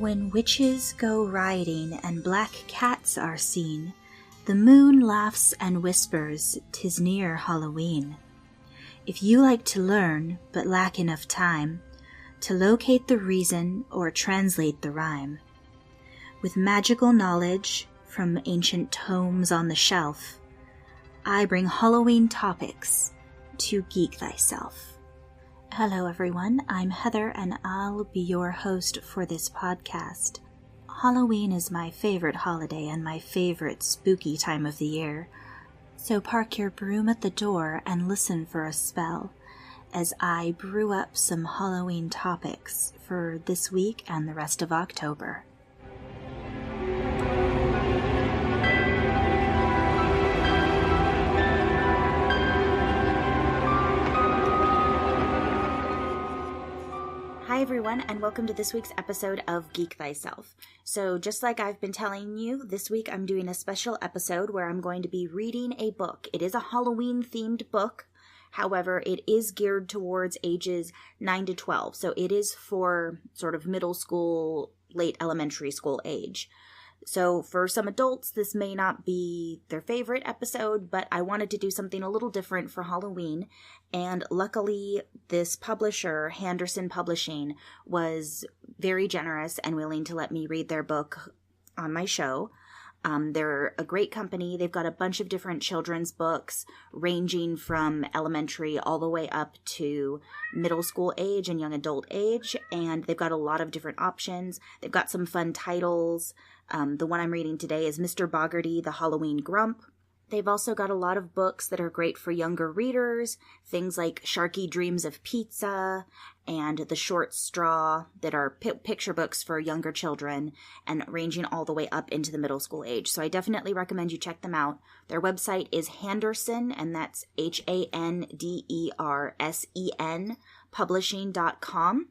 When witches go riding and black cats are seen, the moon laughs and whispers, 'tis near Halloween. If you like to learn, but lack enough time to locate the reason or translate the rhyme, with magical knowledge from ancient tomes on the shelf, I bring Halloween topics to Geek Thyself. Hello everyone, I'm Heather and I'll be your host for this podcast. Halloween is my favorite holiday and my favorite spooky time of the year, so park your broom at the door and listen for a spell as I brew up some Halloween topics for this week and the rest of October. Hi everyone, and welcome to this week's episode of Geek Thyself. So just like I've been telling you, this week I'm doing a special episode where I'm going to be reading a book. It is a Halloween-themed book. However, it is geared towards ages 9 to 12, so it is for sort of middle school, late elementary school age. So for some adults, this may not be their favorite episode, but I wanted to do something a little different for Halloween. And luckily, this publisher, Handersen Publishing, was very generous and willing to let me read their book on my show. They're a great company. They've got a bunch of different children's books ranging from elementary all the way up to middle school age and young adult age. And they've got a lot of different options. They've got some fun titles. The one I'm reading today is Mr. Boggarty The Halloween Grump. They've also got a lot of books that are great for younger readers, things like Sharky Dreams of Pizza and The Short Straw that are picture books for younger children and ranging all the way up into the middle school age. So I definitely recommend you check them out. Their website is Handersen, and that's Handersen publishing.com.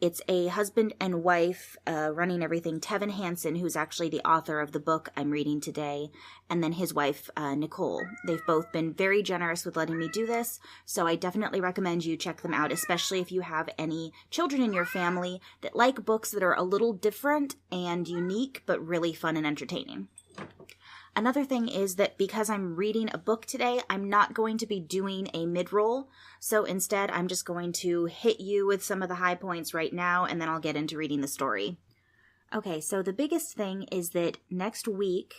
It's a husband and wife running everything. Tevin Hansen, who's actually the author of the book I'm reading today, and then his wife, Nicole. They've both been very generous with letting me do this, so I definitely recommend you check them out, especially if you have any children in your family that like books that are a little different and unique, but really fun and entertaining. Another thing is that because I'm reading a book today, I'm not going to be doing a mid-roll. So instead, I'm just going to hit you with some of the high points right now, and then I'll get into reading the story. Okay, so the biggest thing is that next week,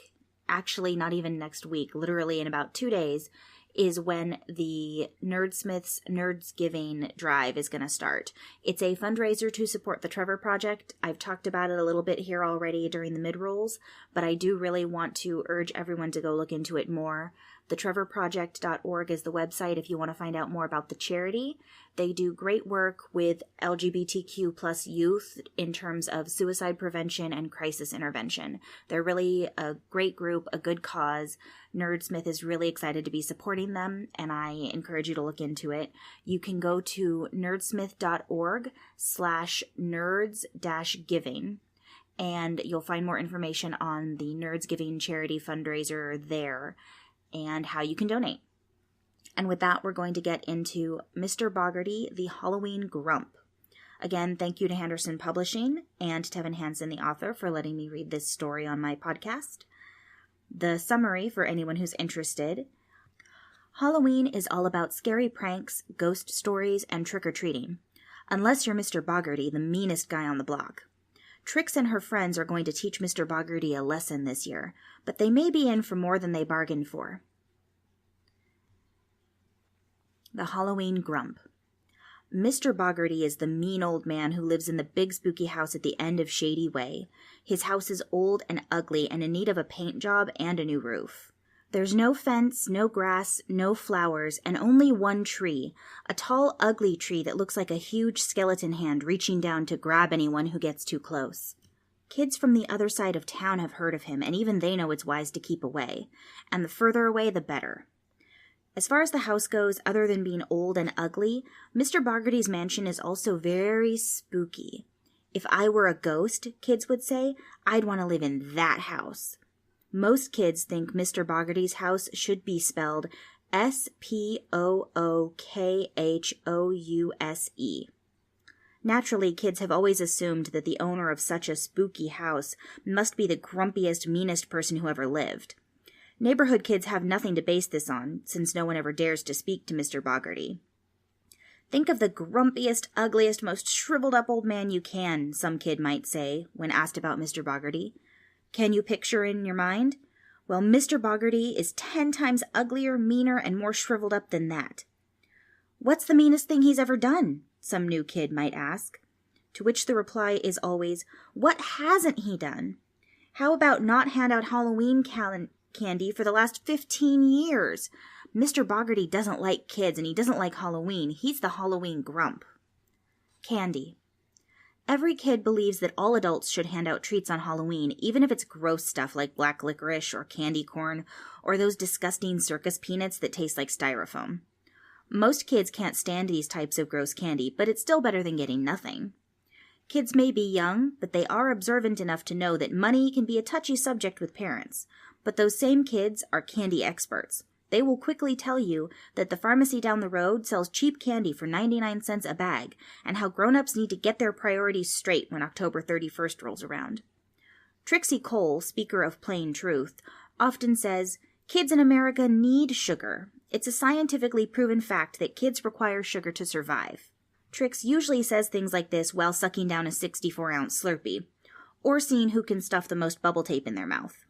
actually not even next week, literally in about 2 days, is when the Nerdsmith's Nerdsgiving drive is going to start. It's a fundraiser to support the Trevor Project. I've talked about it a little bit here already during the mid-rolls, but I do really want to urge everyone to go look into it more. TheTrevorProject.org is the website if you want to find out more about the charity. They do great work with LGBTQ plus youth in terms of suicide prevention and crisis intervention. They're really a great group, a good cause. Nerdsmith is really excited to be supporting them, and I encourage you to look into it. You can go to nerdsmith.org/nerds-giving, and you'll find more information on the Nerdsgiving charity fundraiser there and how you can donate. And with that, we're going to get into Mr. Boggarty, The Halloween Grump. Again, thank you to Handersen Publishing and Tevin Hansen, the author, for letting me read this story on my podcast. The summary for anyone who's interested: Halloween is all about scary pranks, ghost stories, and trick-or-treating. Unless you're Mr. Boggarty, the meanest guy on the block. Trix and her friends are going to teach Mr. Boggarty a lesson this year, but they may be in for more than they bargained for. The Halloween Grump. Mr. Boggarty is the mean old man who lives in the big spooky house at the end of Shady Way. His house is old and ugly and in need of a paint job and a new roof. There's no fence, no grass, no flowers, and only one tree, a tall, ugly tree that looks like a huge skeleton hand reaching down to grab anyone who gets too close. Kids from the other side of town have heard of him, and even they know it's wise to keep away, and the further away, the better. As far as the house goes, other than being old and ugly, Mr. Boggarty's mansion is also very spooky. If I were a ghost, kids would say, I'd want to live in that house. Most kids think Mr. Boggarty's house should be spelled Spookhouse. Naturally, kids have always assumed that the owner of such a spooky house must be the grumpiest, meanest person who ever lived. Neighborhood kids have nothing to base this on, since no one ever dares to speak to Mr. Boggarty. Think of the grumpiest, ugliest, most shriveled-up old man you can, some kid might say, when asked about Mr. Boggarty. Can you picture in your mind? Well, Mr. Boggarty is 10 times uglier, meaner, and more shriveled up than that. What's the meanest thing he's ever done? Some new kid might ask. To which the reply is always, what hasn't he done? How about not hand out Halloween candy for the last 15 years? Mr. Boggarty doesn't like kids and he doesn't like Halloween. He's the Halloween Grump. Candy. Every kid believes that all adults should hand out treats on Halloween, even if it's gross stuff like black licorice or candy corn or those disgusting circus peanuts that taste like styrofoam. Most kids can't stand these types of gross candy, but it's still better than getting nothing. Kids may be young, but they are observant enough to know that money can be a touchy subject with parents. But those same kids are candy experts. They will quickly tell you that the pharmacy down the road sells cheap candy for 99 cents a bag, and how grown-ups need to get their priorities straight when October 31st rolls around. Trixie Cole, speaker of Plain Truth, often says, kids in America need sugar. It's a scientifically proven fact that kids require sugar to survive. Trix usually says things like this while sucking down a 64-ounce Slurpee, or seeing who can stuff the most bubble tape in their mouth.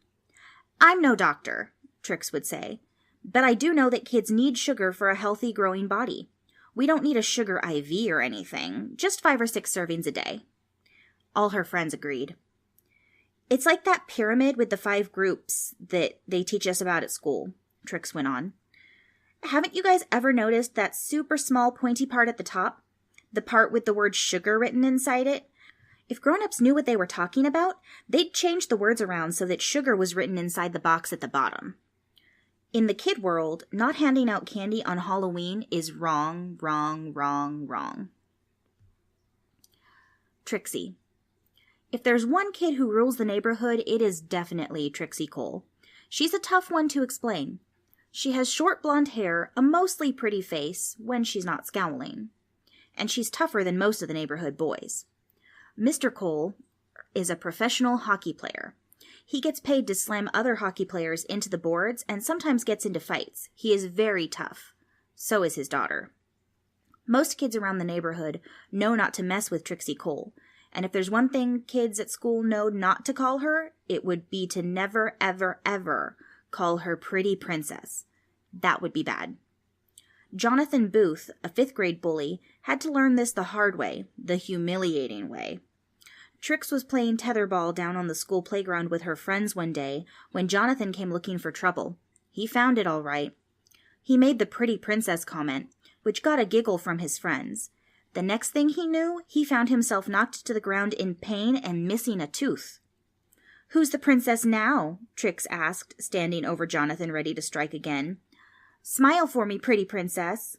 I'm no doctor, Trix would say, but I do know that kids need sugar for a healthy, growing body. We don't need a sugar IV or anything, just 5 or 6 servings a day. All her friends agreed. It's like that pyramid with the 5 groups that they teach us about at school, Trix went on. Haven't you guys ever noticed that super small pointy part at the top? The part with the word sugar written inside it? If grown-ups knew what they were talking about, they'd change the words around so that sugar was written inside the box at the bottom. In the kid world, not handing out candy on Halloween is wrong, wrong, wrong, wrong. Trixie. If there's one kid who rules the neighborhood, it is definitely Trixie Cole. She's a tough one to explain. She has short blonde hair, a mostly pretty face, when she's not scowling. And she's tougher than most of the neighborhood boys. Mr. Cole is a professional hockey player. He gets paid to slam other hockey players into the boards and sometimes gets into fights. He is very tough. So is his daughter. Most kids around the neighborhood know not to mess with Trixie Cole. And if there's one thing kids at school know not to call her, it would be to never, ever, ever call her Pretty Princess. That would be bad. Jonathan Booth, a 5th grade bully, had to learn this the hard way, the humiliating way. Trix was playing tetherball down on the school playground with her friends one day when Jonathan came looking for trouble. He found it all right. He made the Pretty Princess comment, which got a giggle from his friends. The next thing he knew, he found himself knocked to the ground in pain and missing a tooth. "Who's the princess now?" Trix asked, standing over Jonathan ready to strike again. "Smile for me, Pretty Princess."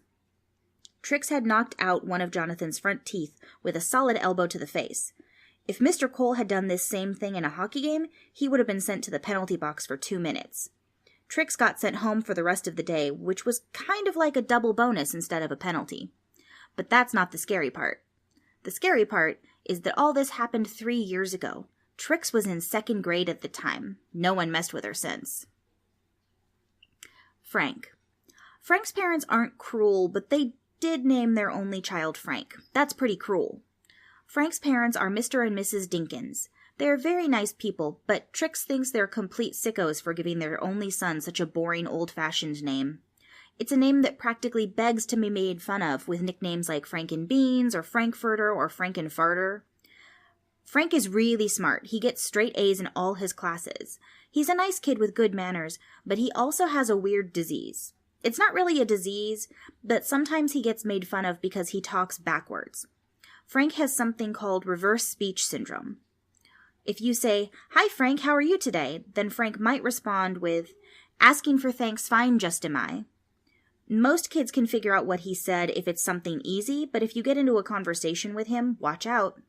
Trix had knocked out one of Jonathan's front teeth with a solid elbow to the face. If Mr. Cole had done this same thing in a hockey game, he would have been sent to the penalty box for 2 minutes. Trix got sent home for the rest of the day, which was kind of like a double bonus instead of a penalty. But that's not the scary part. The scary part is that all this happened 3 years ago. Trix was in 2nd grade at the time. No one messed with her since. Frank. Frank's parents aren't cruel, but they did name their only child Frank. That's pretty cruel. Frank's parents are Mr. and Mrs. Dinkins. They are very nice people, but Trix thinks they're complete sickos for giving their only son such a boring, old-fashioned name. It's a name that practically begs to be made fun of, with nicknames like Frankenbeans or Frankfurter or Frankenfarter. Frank is really smart. He gets straight A's in all his classes. He's a nice kid with good manners, but he also has a weird disease. It's not really a disease, but sometimes he gets made fun of because he talks backwards. Frank has something called reverse speech syndrome. If you say, "Hi Frank, how are you today?" then Frank might respond with, "Asking for thanks fine, just am I." Most kids can figure out what he said if it's something easy, but if you get into a conversation with him, watch out.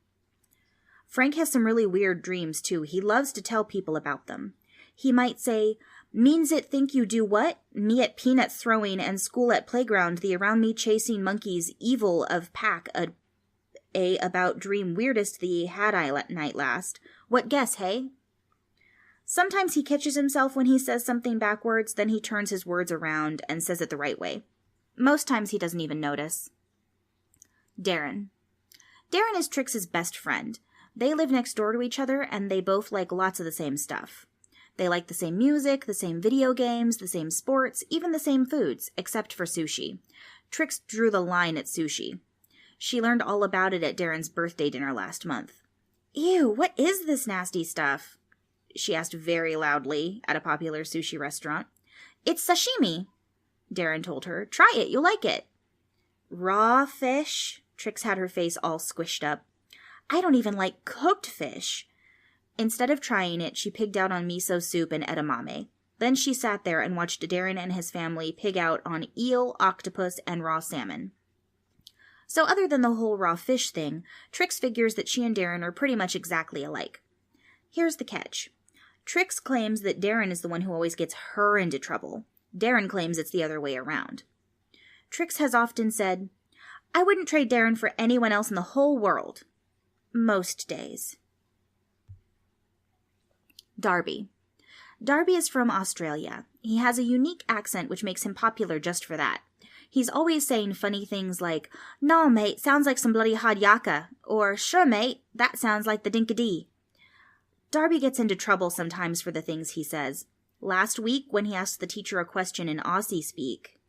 Frank has some really weird dreams, too. He loves to tell people about them. He might say, "Means it think you do what? Me at peanut throwing and school at playground, the around me chasing monkeys, evil of pack, about dream weirdest thee had I night last. What guess, hey? Sometimes he catches himself when he says something backwards, then he turns his words around and says it the right way. Most times he doesn't even notice. Darren. Darren is Trix's best friend. They live next door to each other, and they both like lots of the same stuff. They like the same music, the same video games, the same sports, even the same foods, except for sushi. Trix drew the line at sushi. She learned all about it at Darren's birthday dinner last month. Ew, what is this nasty stuff? She asked very loudly at a popular sushi restaurant. It's sashimi, Darren told her. Try it, you'll like it. Raw fish? Trix had her face all squished up. I don't even like cooked fish. Instead of trying it, she pigged out on miso soup and edamame. Then she sat there and watched Darren and his family pig out on eel, octopus, and raw salmon. So other than the whole raw fish thing, Trix figures that she and Darren are pretty much exactly alike. Here's the catch. Trix claims that Darren is the one who always gets her into trouble. Darren claims it's the other way around. Trix has often said, I wouldn't trade Darren for anyone else in the whole world. Most days. Darby. Darby is from Australia. He has a unique accent which makes him popular just for that. He's always saying funny things like, "No, mate, sounds like some bloody hard yakka," or "Sure, mate, that sounds like the dinkadee." Darby gets into trouble sometimes for the things he says. Last week, when he asked the teacher a question in Aussie speak.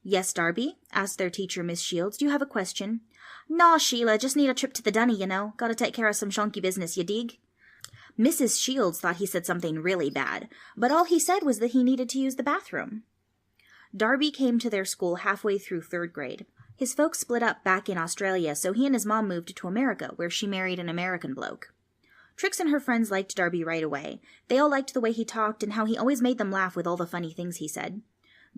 Yes, Darby, asked their teacher, Miss Shields, do you have a question? No, Sheila, just need a trip to the dunny, you know. Gotta take care of some shonky business, you dig? Mrs. Shields thought he said something really bad, but all he said was that he needed to use the bathroom. Darby came to their school halfway through 3rd grade. His folks split up back in Australia, so he and his mom moved to America, where she married an American bloke. Trix and her friends liked Darby right away. They all liked the way he talked and how he always made them laugh with all the funny things he said.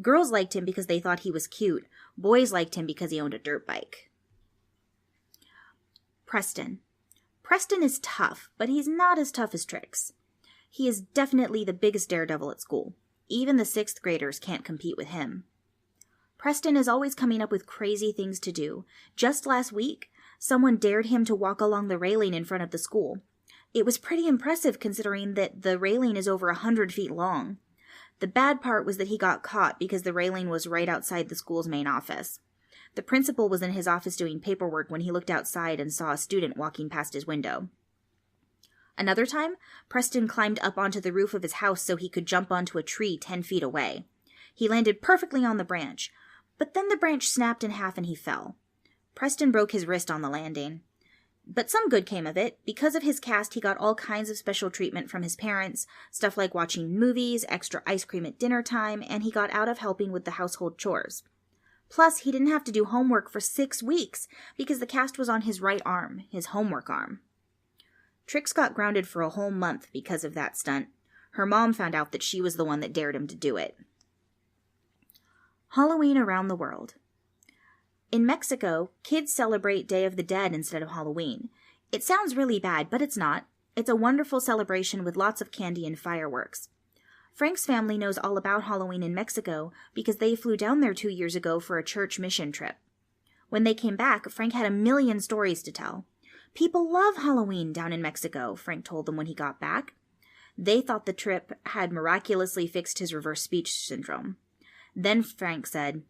Girls liked him because they thought he was cute. Boys liked him because he owned a dirt bike. Preston. Preston is tough, but he's not as tough as Trix. He is definitely the biggest daredevil at school. Even the 6th graders can't compete with him. Preston is always coming up with crazy things to do. Just last week, someone dared him to walk along the railing in front of the school. It was pretty impressive considering that the railing is over 100 feet long. The bad part was that he got caught because the railing was right outside the school's main office. The principal was in his office doing paperwork when he looked outside and saw a student walking past his window. Another time, Preston climbed up onto the roof of his house so he could jump onto a tree 10 feet away. He landed perfectly on the branch, but then the branch snapped in half and he fell. Preston broke his wrist on the landing. But some good came of it. Because of his cast, he got all kinds of special treatment from his parents, stuff like watching movies, extra ice cream at dinner time, and he got out of helping with the household chores. Plus, he didn't have to do homework for 6 weeks because the cast was on his right arm, his homework arm. Trix got grounded for a whole month because of that stunt. Her mom found out that she was the one that dared him to do it. Halloween around the world. In Mexico, kids celebrate Day of the Dead instead of Halloween. It sounds really bad, but it's not. It's a wonderful celebration with lots of candy and fireworks. Frank's family knows all about Halloween in Mexico because they flew down there 2 years ago for a church mission trip. When they came back, Frank had a million stories to tell. People love Halloween down in Mexico, Frank told them when he got back. They thought the trip had miraculously fixed his reverse speech syndrome. Then Frank said,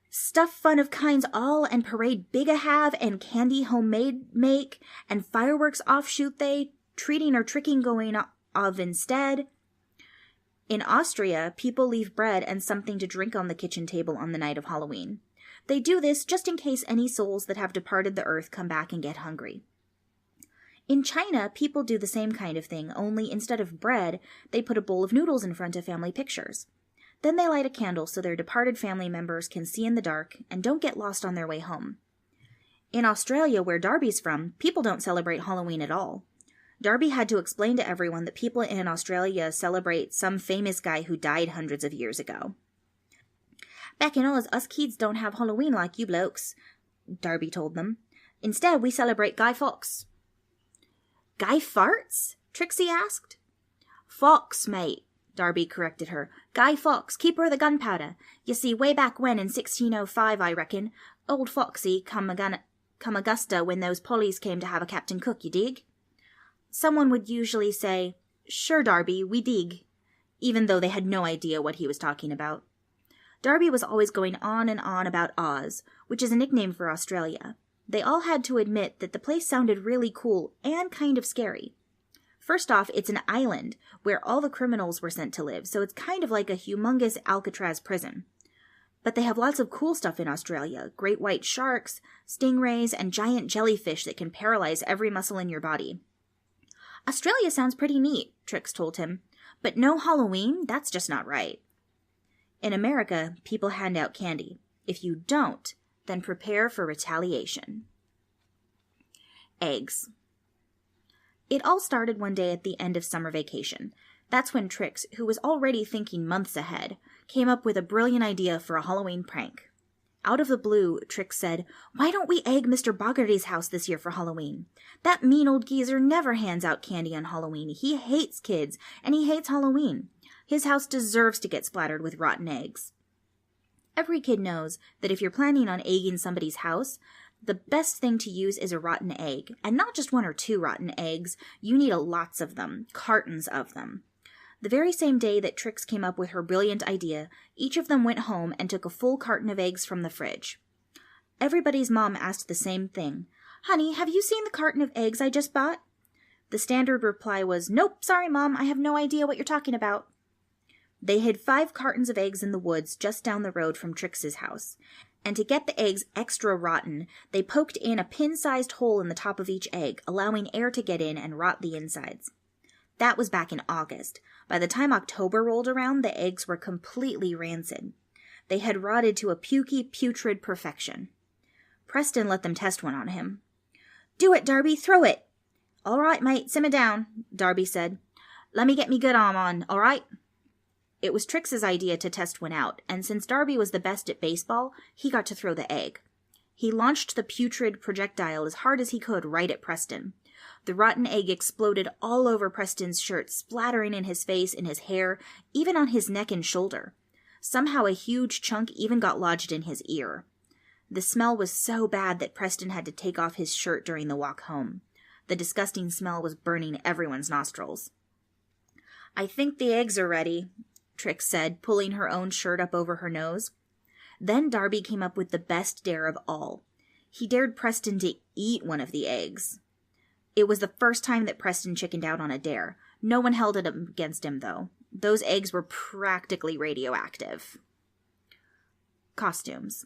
"Stuff fun of kinds all, and parade big a have, and candy homemade make, and fireworks offshoot they, treating or tricking going of instead." In Austria, people leave bread and something to drink on the kitchen table on the night of Halloween. They do this just in case any souls that have departed the earth come back and get hungry. In China, people do the same kind of thing, only instead of bread, they put a bowl of noodles in front of family pictures. Then they light a candle so their departed family members can see in the dark and don't get lost on their way home. In Australia, where Darby's from, people don't celebrate Halloween at all. Darby had to explain to everyone that people in Australia celebrate some famous guy who died hundreds of years ago. "Back in Oz, us kids don't have Halloween like you blokes," Darby told them. "Instead, we celebrate Guy Fawkes." "Guy Farts?" Trixie asked. "Fawkes, mate," Darby corrected her. "Guy Fawkes, keeper of the gunpowder. You see, way back when, in 1605, I reckon, old Foxy come come Augusta when those Pollies came to have a Captain Cook, you dig? Someone would usually say, "Sure, Darby, we dig," even though they had no idea what he was talking about. Darby was always going on and on about Oz, which is a nickname for Australia. They all had to admit that the place sounded really cool and kind of scary. First off, it's an island where all the criminals were sent to live, so it's kind of like a humongous Alcatraz prison. But they have lots of cool stuff in Australia: great white sharks, stingrays, and giant jellyfish that can paralyze every muscle in your body. Australia sounds pretty neat, Trix told him, but no Halloween? That's just not right. In America, people hand out candy. If you don't, then prepare for retaliation. Eggs. It all started one day at the end of summer vacation. That's when Trix, who was already thinking months ahead, came up with a brilliant idea for a Halloween prank. Out of the blue, Trix said, "Why don't we egg Mr. Boggarty's house this year for Halloween? That mean old geezer never hands out candy on Halloween. He hates kids, and he hates Halloween. His house deserves to get splattered with rotten eggs." Every kid knows that if you're planning on egging somebody's house, the best thing to use is a rotten egg. And not just 1 or 2 rotten eggs, you need lots of them, cartons of them. The very same day that Trix came up with her brilliant idea, each of them went home and took a full carton of eggs from the fridge. Everybody's mom asked the same thing. "Honey, have you seen the carton of eggs I just bought?" The standard reply was, "Nope, sorry, Mom, I have no idea what you're talking about." They hid 5 cartons of eggs in the woods just down the road from Trix's house. And to get the eggs extra rotten, they poked in a pin-sized hole in the top of each egg, allowing air to get in and rot the insides. That was back in August. By the time October rolled around, the eggs were completely rancid. They had rotted to a pukey, putrid perfection. Preston let them test one on him. "Do it, Darby, throw it." "All right, mate, simmer down," Darby said. "Let me get me good arm on, all right?" It was Trix's idea to test one out, and since Darby was the best at baseball, he got to throw the egg. He launched the putrid projectile as hard as he could right at Preston. The rotten egg exploded all over Preston's shirt, splattering in his face, in his hair, even on his neck and shoulder. Somehow a huge chunk even got lodged in his ear. The smell was so bad that Preston had to take off his shirt during the walk home. The disgusting smell was burning everyone's nostrils. "I think the eggs are ready," Trix said, pulling her own shirt up over her nose. Then Darby came up with the best dare of all. He dared Preston to eat one of the eggs. It was the first time that Preston chickened out on a dare. No one held it against him, though. Those eggs were practically radioactive. Costumes.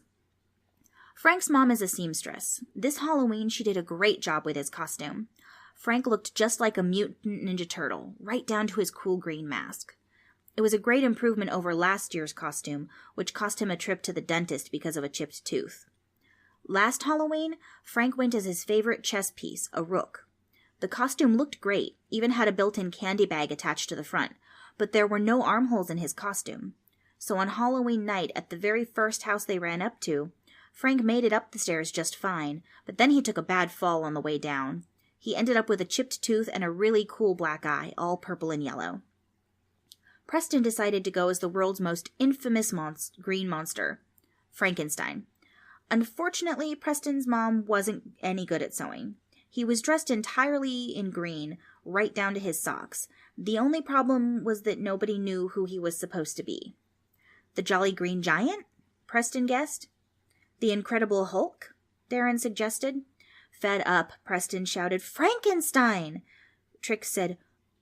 Frank's mom is a seamstress. This Halloween, she did a great job with his costume. Frank looked just like a mutant Ninja Turtle, right down to his cool green mask. It was a great improvement over last year's costume, which cost him a trip to the dentist because of a chipped tooth. Last Halloween, Frank went as his favorite chess piece, a rook. The costume looked great, even had a built-in candy bag attached to the front, but there were no armholes in his costume. So on Halloween night, at the very first house they ran up to, Frank made it up the stairs just fine, but then he took a bad fall on the way down. He ended up with a chipped tooth and a really cool black eye, all purple and yellow. Preston decided to go as the world's most infamous green monster, Frankenstein. Unfortunately, Preston's mom wasn't any good at sewing. He was dressed entirely in green, right down to his socks. The only problem was that nobody knew who he was supposed to be. The Jolly Green Giant? Preston guessed. The Incredible Hulk? Darren suggested. Fed up, Preston shouted, "Frankenstein!" Trix said,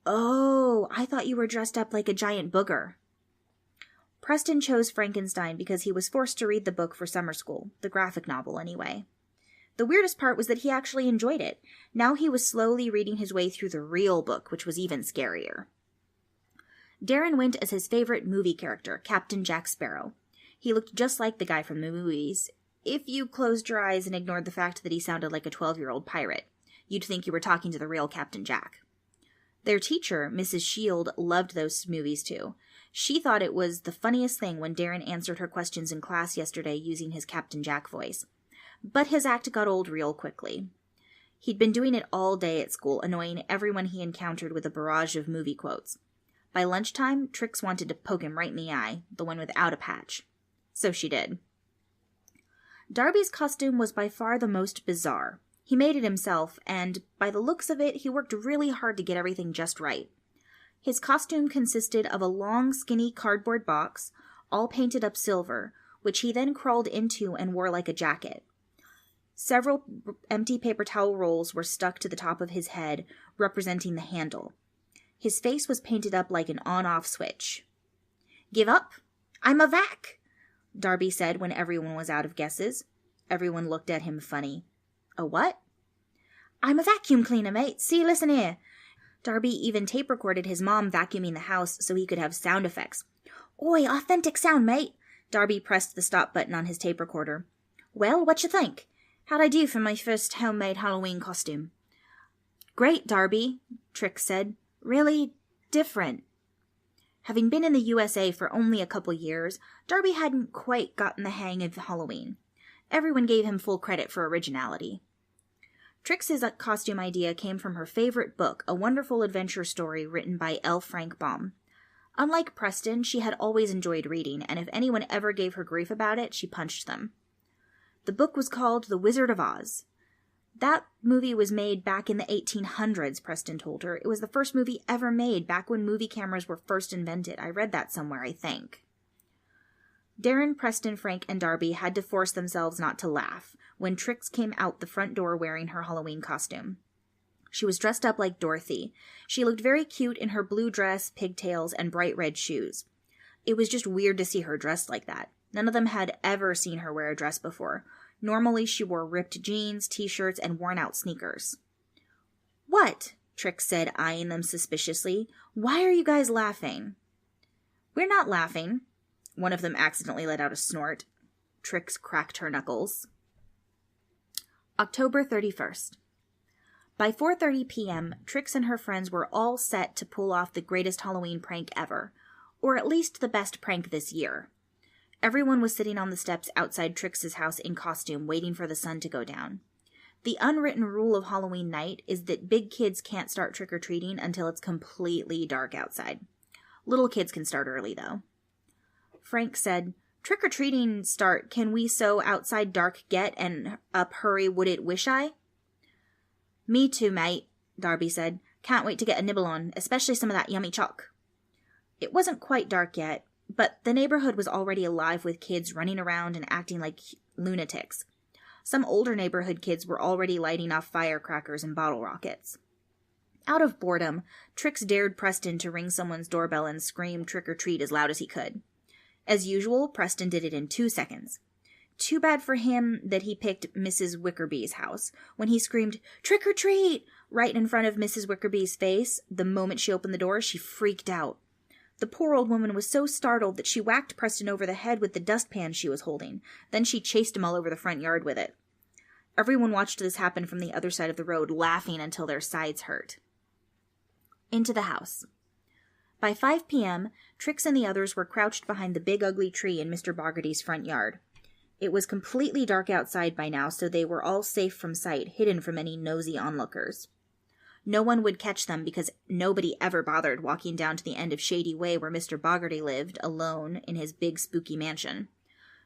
"Oh, I thought you were dressed up like a giant booger." Preston chose Frankenstein because he was forced to read the book for summer school, the graphic novel anyway. The weirdest part was that he actually enjoyed it. Now he was slowly reading his way through the real book, which was even scarier. Darren went as his favorite movie character, Captain Jack Sparrow. He looked just like the guy from the movies. If you closed your eyes and ignored the fact that he sounded like a 12-year-old pirate, you'd think you were talking to the real Captain Jack. Their teacher, Mrs. Shield, loved those movies too. She thought it was the funniest thing when Darren answered her questions in class yesterday using his Captain Jack voice. But his act got old real quickly. He'd been doing it all day at school, annoying everyone he encountered with a barrage of movie quotes. By lunchtime, Trix wanted to poke him right in the eye, the one without a patch. So she did. Darby's costume was by far the most bizarre. He made it himself, and by the looks of it, he worked really hard to get everything just right. His costume consisted of a long, skinny cardboard box, all painted up silver, which he then crawled into and wore like a jacket. Several empty paper towel rolls were stuck to the top of his head, representing the handle. His face was painted up like an on-off switch. "Give up? I'm a vac," Darby said when everyone was out of guesses. Everyone looked at him funny. "A what?" "I'm a vacuum cleaner, mate. See, listen here." Darby even tape-recorded his mom vacuuming the house so he could have sound effects. "Oi, authentic sound, mate." Darby pressed the stop button on his tape recorder. "Well, what you think? How'd I do for my first homemade Halloween costume?" "Great, Darby," Trix said. "Really different." Having been in the USA for only a couple years, Darby hadn't quite gotten the hang of Halloween. Everyone gave him full credit for originality. Trix's costume idea came from her favorite book, a wonderful adventure story written by L. Frank Baum. Unlike Preston, she had always enjoyed reading, and if anyone ever gave her grief about it, she punched them. The book was called The Wizard of Oz. That movie was made back in the 1800s, Preston told her. It was the first movie ever made, back when movie cameras were first invented. I read that somewhere, I think. Darren, Preston, Frank, and Darby had to force themselves not to laugh when Trix came out the front door wearing her Halloween costume. She was dressed up like Dorothy. She looked very cute in her blue dress, pigtails, and bright red shoes. It was just weird to see her dressed like that. None of them had ever seen her wear a dress before. Normally, she wore ripped jeans, t-shirts, and worn-out sneakers. "What?" Trix said, eyeing them suspiciously. "Why are you guys laughing?" "We're not laughing." One of them accidentally let out a snort. Trix cracked her knuckles. October 31st. By 4:30 p.m., Trix and her friends were all set to pull off the greatest Halloween prank ever, or at least the best prank this year. Everyone was sitting on the steps outside Trix's house in costume, waiting for the sun to go down. The unwritten rule of Halloween night is that big kids can't start trick-or-treating until it's completely dark outside. Little kids can start early, though. Frank said, "Trick-or-treating start, can we so outside dark get, and up hurry would it wish I?" "Me too, mate," Darby said. "Can't wait to get a nibble on, especially some of that yummy chalk." It wasn't quite dark yet, but the neighborhood was already alive with kids running around and acting like lunatics. Some older neighborhood kids were already lighting off firecrackers and bottle rockets. Out of boredom, Trix dared Preston to ring someone's doorbell and scream trick-or-treat as loud as he could. As usual, Preston did it in 2 seconds. Too bad for him that he picked Mrs. Wickerby's house. When he screamed, "Trick-or-treat!" right in front of Mrs. Wickerby's face, the moment she opened the door, she freaked out. The poor old woman was so startled that she whacked Preston over the head with the dustpan she was holding. Then she chased him all over the front yard with it. Everyone watched this happen from the other side of the road, laughing until their sides hurt. Into the house. By 5 p.m., Trix and the others were crouched behind the big ugly tree in Mr. Boggarty's front yard. It was completely dark outside by now, so they were all safe from sight, hidden from any nosy onlookers. No one would catch them because nobody ever bothered walking down to the end of Shady Way where Mr. Boggarty lived, alone, in his big spooky mansion.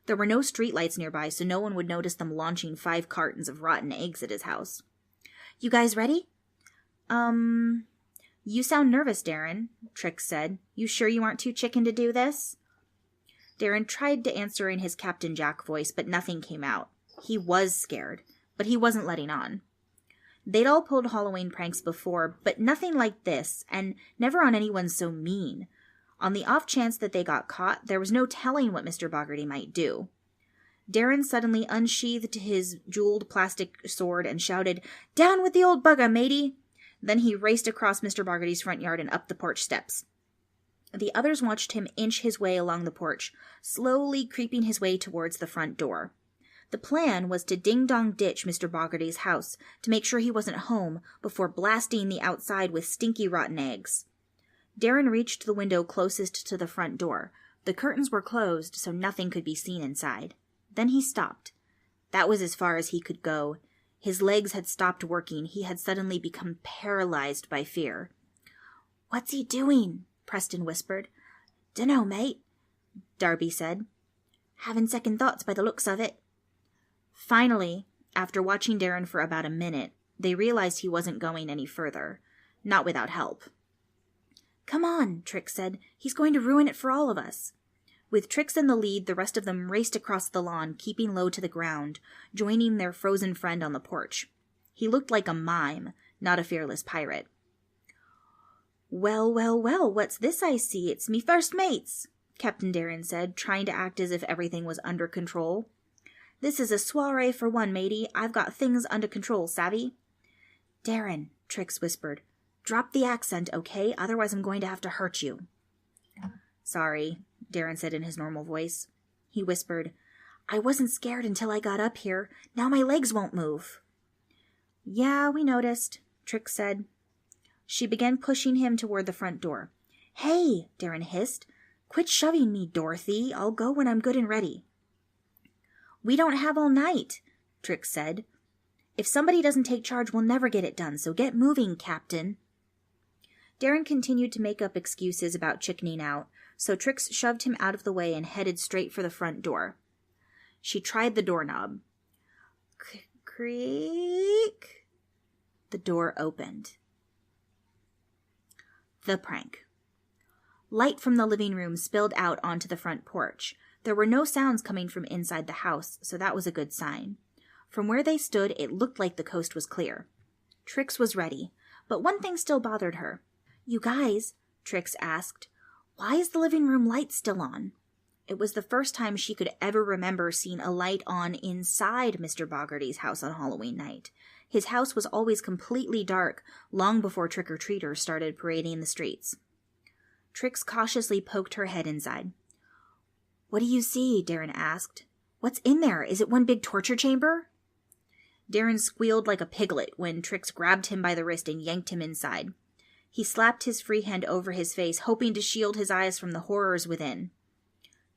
There were no streetlights nearby, so no one would notice them launching 5 cartons of rotten eggs at his house. "You guys ready?" You sound nervous, Darren," Trix said. "You sure you aren't too chicken to do this?" Darren tried to answer in his Captain Jack voice, but nothing came out. He was scared, but he wasn't letting on. They'd all pulled Halloween pranks before, but nothing like this, and never on anyone so mean. On the off chance that they got caught, there was no telling what Mr. Boggarty might do. Darren suddenly unsheathed his jeweled plastic sword and shouted, "Down with the old bugger, matey!" Then he raced across Mr. Boggarty's front yard and up the porch steps. The others watched him inch his way along the porch, slowly creeping his way towards the front door. The plan was to ding-dong ditch Mr. Boggarty's house to make sure he wasn't home before blasting the outside with stinky rotten eggs. Darren reached the window closest to the front door. The curtains were closed, so nothing could be seen inside. Then he stopped. That was as far as he could go. His legs had stopped working. He had suddenly become paralyzed by fear. "What's he doing?" Preston whispered. "Dunno, mate," Darby said. "Having second thoughts by the looks of it." Finally, after watching Darren for about a minute, they realized he wasn't going any further. Not without help. "Come on," Trix said. "He's going to ruin it for all of us." With Trix in the lead, the rest of them raced across the lawn, keeping low to the ground, joining their frozen friend on the porch. He looked like a mime, not a fearless pirate. "Well, well, well, what's this I see? It's me first mates," Captain Darren said, trying to act as if everything was under control. "This is a soiree for one, matey. I've got things under control, savvy?" "Darren," Trix whispered, "drop the accent, okay? Otherwise I'm going to have to hurt you." "Sorry," Darren said in his normal voice. He whispered, "I wasn't scared until I got up here. Now my legs won't move." "Yeah, we noticed," Trix said. She began pushing him toward the front door. "Hey," Darren hissed. "Quit shoving me, Dorothy. I'll go when I'm good and ready." "We don't have all night," Trix said. "If somebody doesn't take charge, we'll never get it done, so get moving, Captain." Darren continued to make up excuses about chickening out, so Trix shoved him out of the way and headed straight for the front door. She tried the doorknob. Creak. The door opened. The prank. Light from the living room spilled out onto the front porch. There were no sounds coming from inside the house, so that was a good sign. From where they stood, it looked like the coast was clear. Trix was ready, but one thing still bothered her. "You guys," Trix asked, "why is the living room light still on?" It was the first time she could ever remember seeing a light on inside Mr. Boggarty's house on Halloween night. His house was always completely dark, long before trick-or-treaters started parading the streets. Trix cautiously poked her head inside. "What do you see?" Darren asked. "What's in there? Is it one big torture chamber?" Darren squealed like a piglet when Trix grabbed him by the wrist and yanked him inside. He slapped his free hand over his face, hoping to shield his eyes from the horrors within.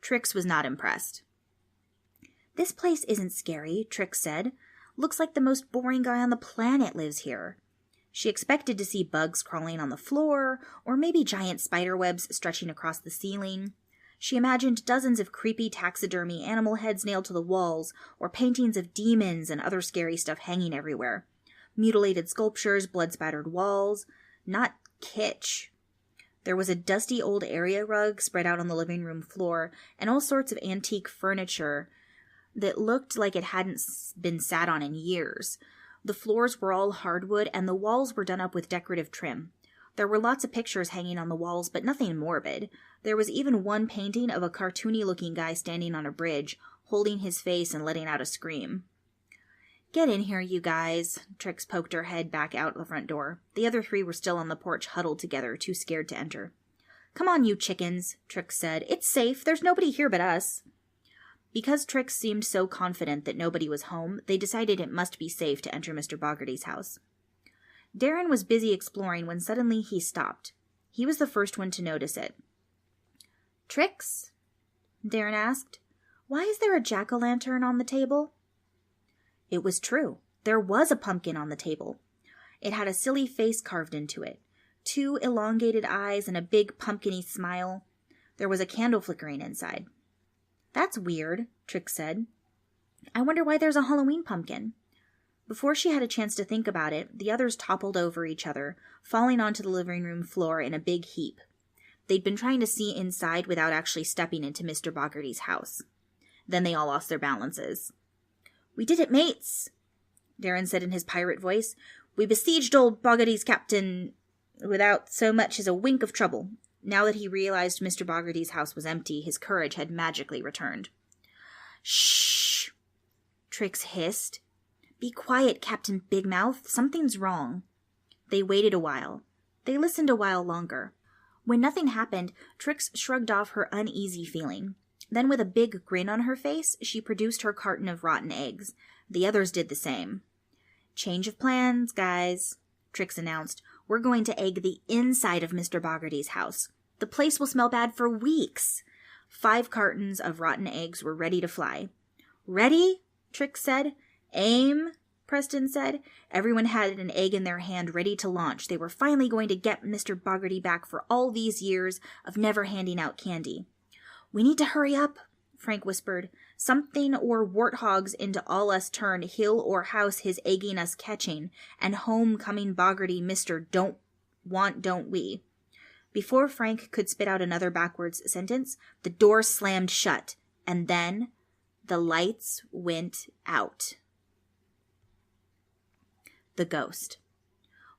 Trix was not impressed. "This place isn't scary," Trix said. "Looks like the most boring guy on the planet lives here." She expected to see bugs crawling on the floor, or maybe giant spider webs stretching across the ceiling. She imagined dozens of creepy taxidermy animal heads nailed to the walls, or paintings of demons and other scary stuff hanging everywhere. Mutilated sculptures, blood-spattered walls. Not kitsch. There was a dusty old area rug spread out on the living room floor, and all sorts of antique furniture that looked like it hadn't been sat on in years. The floors were all hardwood, and the walls were done up with decorative trim. There were lots of pictures hanging on the walls, but nothing morbid. There was even one painting of a cartoony-looking guy standing on a bridge, holding his face and letting out a scream. "Get in here, you guys." Trix poked her head back out the front door. The other three were still on the porch, huddled together, too scared to enter. "Come on, you chickens," Trix said. "It's safe. There's nobody here but us." Because Trix seemed so confident that nobody was home, they decided it must be safe to enter Mr. Boggarty's house. Darren was busy exploring when suddenly he stopped. He was the first one to notice it. "Trix?" Darren asked. "Why is there a jack-o'-lantern on the table?" It was true. There was a pumpkin on the table. It had a silly face carved into it, 2 elongated eyes and a big pumpkin-y smile. There was a candle flickering inside. "That's weird," Trix said. "I wonder why there's a Halloween pumpkin." Before she had a chance to think about it, the others toppled over each other, falling onto the living room floor in a big heap. They'd been trying to see inside without actually stepping into Mr. Boggarty's house. Then they all lost their balances. "We did it, mates," Darren said in his pirate voice. "We besieged old Boggarty's captain without so much as a wink of trouble." Now that he realized Mr. Boggarty's house was empty, his courage had magically returned. "Shh!" Trix hissed. "Be quiet, Captain Big Mouth. Something's wrong." They waited a while. They listened a while longer. When nothing happened, Trix shrugged off her uneasy feeling. Then with a big grin on her face, she produced her carton of rotten eggs. The others did the same. "Change of plans, guys," Trix announced. "We're going to egg the inside of Mr. Boggarty's house. The place will smell bad for weeks." 5 cartons of rotten eggs were ready to fly. "Ready?" Trix said. "Aim," Preston said. Everyone had an egg in their hand, ready to launch. They were finally going to get Mr. Boggarty back for all these years of never handing out candy. "We need to hurry up," Frank whispered. Something or warthogs into all us turn, hill or house his egging us catching, and home coming Boggarty Mr. Don't Want Don't We. Before Frank could spit out another backwards sentence, the door slammed shut, and then the lights went out. The ghost.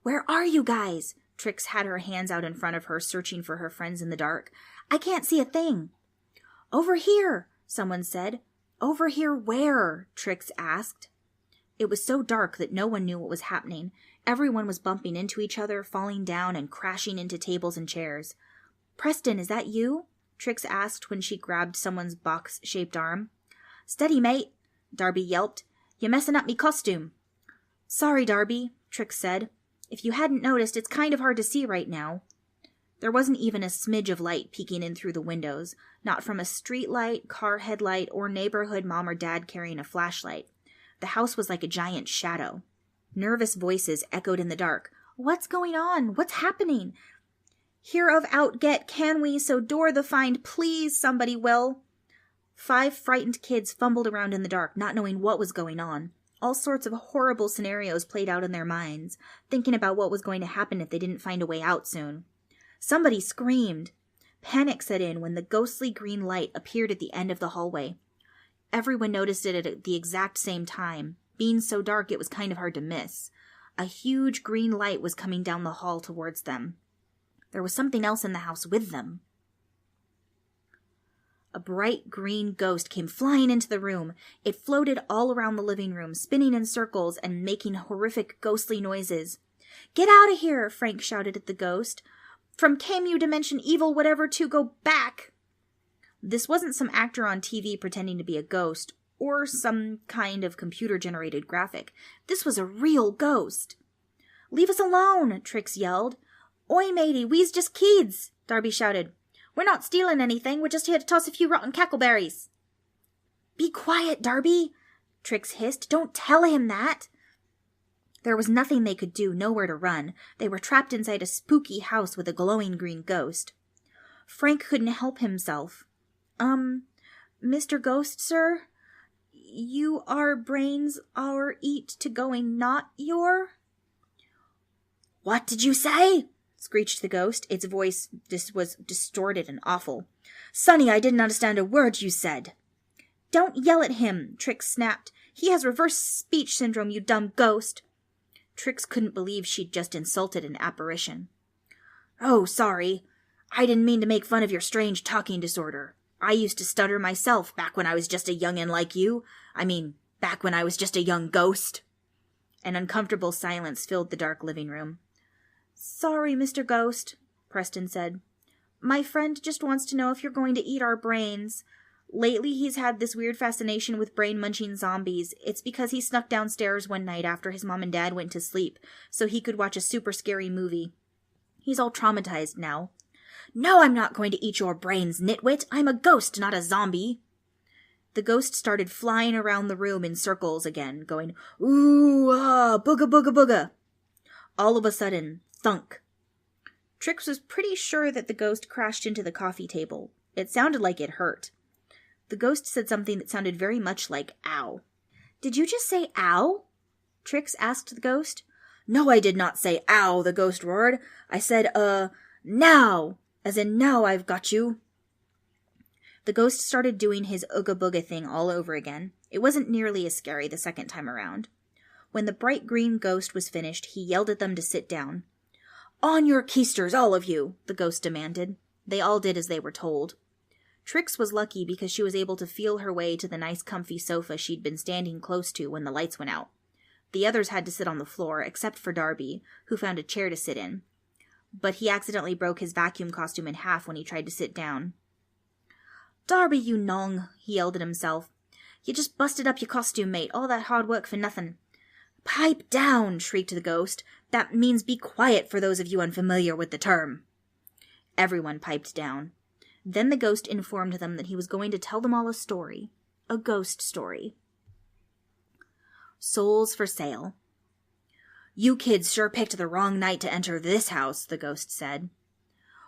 "Where are you guys?" Trix had her hands out in front of her, searching for her friends in the dark. "I can't see a thing." "Over here," someone said. "Over here where?" Trix asked. It was so dark that no one knew what was happening. Everyone was bumping into each other, falling down, and crashing into tables and chairs. "Preston, is that you?" Trix asked when she grabbed someone's box-shaped arm. "Steady, mate," Darby yelped. "You're messing up me costume." "Sorry, Darby," Trix said. "If you hadn't noticed, it's kind of hard to see right now." There wasn't even a smidge of light peeking in through the windows, not from a street light, car headlight, or neighborhood mom or dad carrying a flashlight. The house was like a giant shadow. Nervous voices echoed in the dark. "What's going on? What's happening? Hear of out get, can we? So door the find, please, somebody will." 5 frightened kids fumbled around in the dark, not knowing what was going on. All sorts of horrible scenarios played out in their minds, thinking about what was going to happen if they didn't find a way out soon. Somebody screamed. Panic set in when the ghostly green light appeared at the end of the hallway. Everyone noticed it at the exact same time. Being so dark, it was kind of hard to miss. A huge green light was coming down the hall towards them. There was something else in the house with them. A bright green ghost came flying into the room. It floated all around the living room, spinning in circles and making horrific ghostly noises. "Get out of here!" Frank shouted at the ghost. "From Camu Dimension Evil whatever to go back!" This wasn't some actor on TV pretending to be a ghost, or some kind of computer-generated graphic. This was a real ghost. "Leave us alone!" Trix yelled. "Oi, matey, we's just kids!" Darby shouted. "We're not stealing anything, we're just here to toss a few rotten cackleberries." "Be quiet, Darby!" Trix hissed. "Don't tell him that!" There was nothing they could do, nowhere to run. They were trapped inside a spooky house with a glowing green ghost. Frank couldn't help himself. Mr. Ghost, sir? You are brains our eat to going not your?" "What did you say?" screeched the ghost. Its voice was distorted and awful. "Sonny, I didn't understand a word you said." "Don't yell at him," Trix snapped. "He has reverse speech syndrome, you dumb ghost." Trix couldn't believe she'd just insulted an apparition. "Oh, sorry. I didn't mean to make fun of your strange talking disorder. I used to stutter myself back when I was just a young'un like you. Back when I was just a young ghost." An uncomfortable silence filled the dark living room. "Sorry, Mr. Ghost," Preston said. "My friend just wants to know if you're going to eat our brains. Lately he's had this weird fascination with brain-munching zombies. It's because he snuck downstairs one night after his mom and dad went to sleep, so he could watch a super scary movie. He's all traumatized now." "No, I'm not going to eat your brains, nitwit. I'm a ghost, not a zombie." The ghost started flying around the room in circles again, going, "Ooh, ah, booga, booga, booga." All of a sudden, thunk. Trix was pretty sure that the ghost crashed into the coffee table. It sounded like it hurt. The ghost said something that sounded very much like ow. "Did you just say ow?" Trix asked the ghost. "No, I did not say ow," the ghost roared. "I said, now, as in now I've got you." The ghost started doing his ooga booga thing all over again. It wasn't nearly as scary the second time around. When the bright green ghost was finished, he yelled at them to sit down. "On your keisters, all of you," the ghost demanded. They all did as they were told. Trix was lucky because she was able to feel her way to the nice comfy sofa she'd been standing close to when the lights went out. The others had to sit on the floor, except for Darby, who found a chair to sit in. But he accidentally broke his vacuum costume in half when he tried to sit down. "Darby, you nong," he yelled at himself. "You just busted up your costume, mate. All that hard work for nothing." "Pipe down," shrieked the ghost. "That means be quiet for those of you unfamiliar with the term." Everyone piped down. Then the ghost informed them that he was going to tell them all a story. A ghost story. Souls for sale. "You kids sure picked the wrong night to enter this house," the ghost said.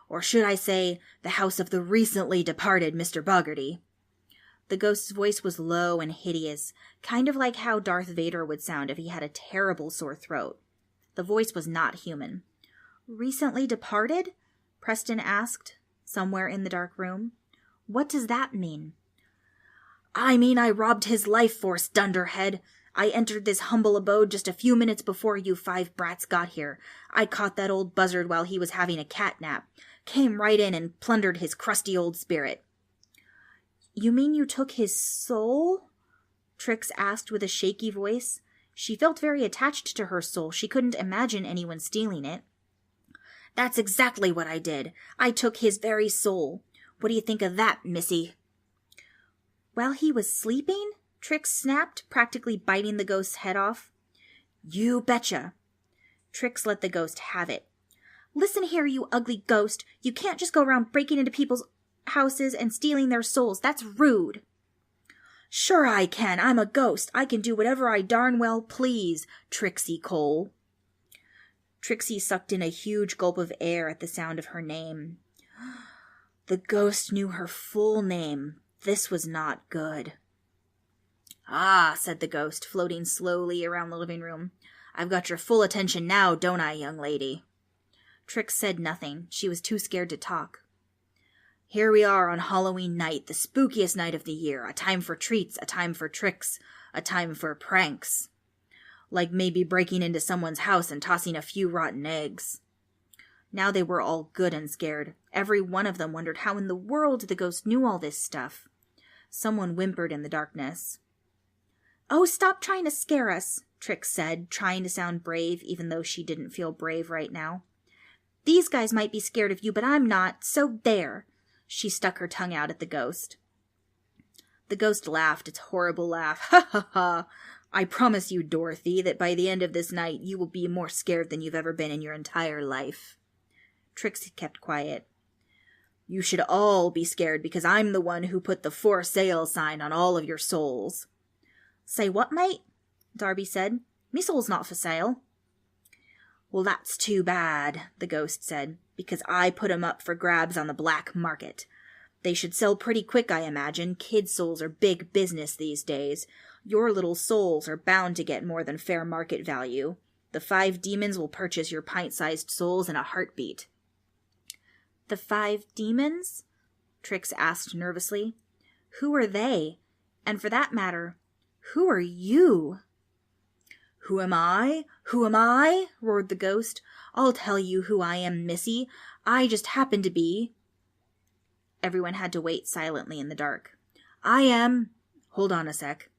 "Or should I say, the house of the recently departed Mr. Boggarty." The ghost's voice was low and hideous, kind of like how Darth Vader would sound if he had a terrible sore throat. The voice was not human. "Recently departed?" Preston asked, somewhere in the dark room. "What does that mean?" "I mean I robbed his life force, dunderhead. I entered this humble abode just a few minutes before you 5 brats got here. I caught that old buzzard while he was having a cat nap. Came right in and plundered his crusty old spirit." "You mean you took his soul?" Trix asked with a shaky voice. She felt very attached to her soul. She couldn't imagine anyone stealing it. "That's exactly what I did. I took his very soul. What do you think of that, missy?" "While he was sleeping?" Trix snapped, practically biting the ghost's head off. "You betcha." Trix let the ghost have it. "Listen here, you ugly ghost. You can't just go around breaking into people's houses and stealing their souls. That's rude." "Sure I can. I'm a ghost. I can do whatever I darn well please, Trixie Cole." Trixie sucked in a huge gulp of air at the sound of her name. The ghost knew her full name. This was not good. "Ah," said the ghost, floating slowly around the living room. "I've got your full attention now, don't I, young lady?" Trix said nothing. She was too scared to talk. "Here we are on Halloween night, the spookiest night of the year. A time for treats, a time for tricks, a time for pranks. Like maybe breaking into someone's house and tossing a few rotten eggs." Now they were all good and scared. Every one of them wondered how in the world the ghost knew all this stuff. Someone whimpered in the darkness. "Oh, stop trying to scare us," Trix said, trying to sound brave even though she didn't feel brave right now. "These guys might be scared of you, but I'm not, so there." She stuck her tongue out at the ghost. The ghost laughed, its horrible laugh. "Ha ha ha! I promise you, Dorothy, that by the end of this night you will be more scared than you've ever been in your entire life." Trix kept quiet. "You should all be scared because I'm the one who put the for sale sign on all of your souls." "Say what, mate?" Darby said. "Me soul's not for sale." "Well, that's too bad," the ghost said, "because I put 'em up for grabs on the black market. They should sell pretty quick, I imagine. Kid souls are big business these days. Your little souls are bound to get more than fair market value. The 5 demons will purchase your pint-sized souls in a heartbeat." "The 5 demons?" Trix asked nervously. "Who are they? And for that matter, who are you?" "Who am I? Who am I?" roared the ghost. "I'll tell you who I am, missy. I just happen to be—" Everyone had to wait silently in the dark. "I am—" Hold on a sec.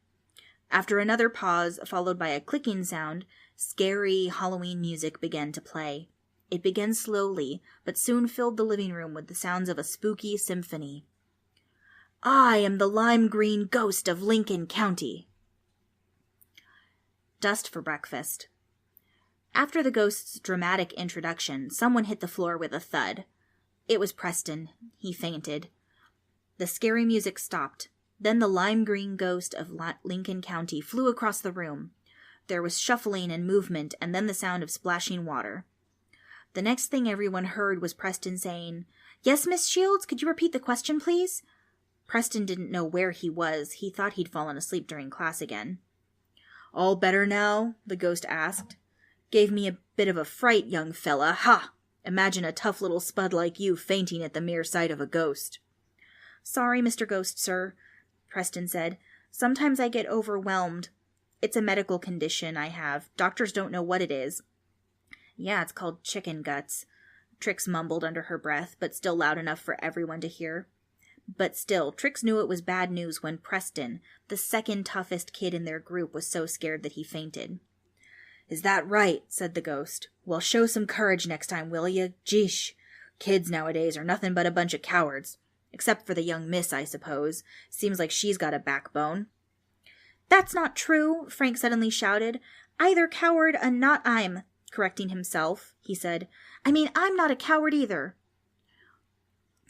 After another pause, followed by a clicking sound, scary Halloween music began to play. It began slowly, but soon filled the living room with the sounds of a spooky symphony. "I am the lime green ghost of Lincoln County." Dust for breakfast. After the ghost's dramatic introduction, someone hit the floor with a thud. It was Preston. He fainted. The scary music stopped. Then the lime green ghost of Lincoln County flew across the room. There was shuffling and movement, and then the sound of splashing water. The next thing everyone heard was Preston saying, "Yes, Miss Shields, could you repeat the question, please?" Preston didn't know where he was. He thought he'd fallen asleep during class again. "All better now?" the ghost asked. "Gave me a bit of a fright, young fella. Ha! Imagine a tough little spud like you fainting at the mere sight of a ghost." "Sorry, Mr. Ghost, sir," Preston said. "Sometimes I get overwhelmed. It's a medical condition I have. Doctors don't know what it is." "Yeah, it's called chicken guts," Trix mumbled under her breath, but still loud enough for everyone to hear. But still, Trix knew it was bad news when Preston, the second toughest kid in their group, was so scared that he fainted. "Is that right?" said the ghost. "Well, show some courage next time, will you? Jeesh. Kids nowadays are nothing but a bunch of cowards. Except for the young miss, I suppose. Seems like she's got a backbone." "That's not true," Frank suddenly shouted. "Either coward and not I'm," correcting himself, he said. "I mean, I'm not a coward either."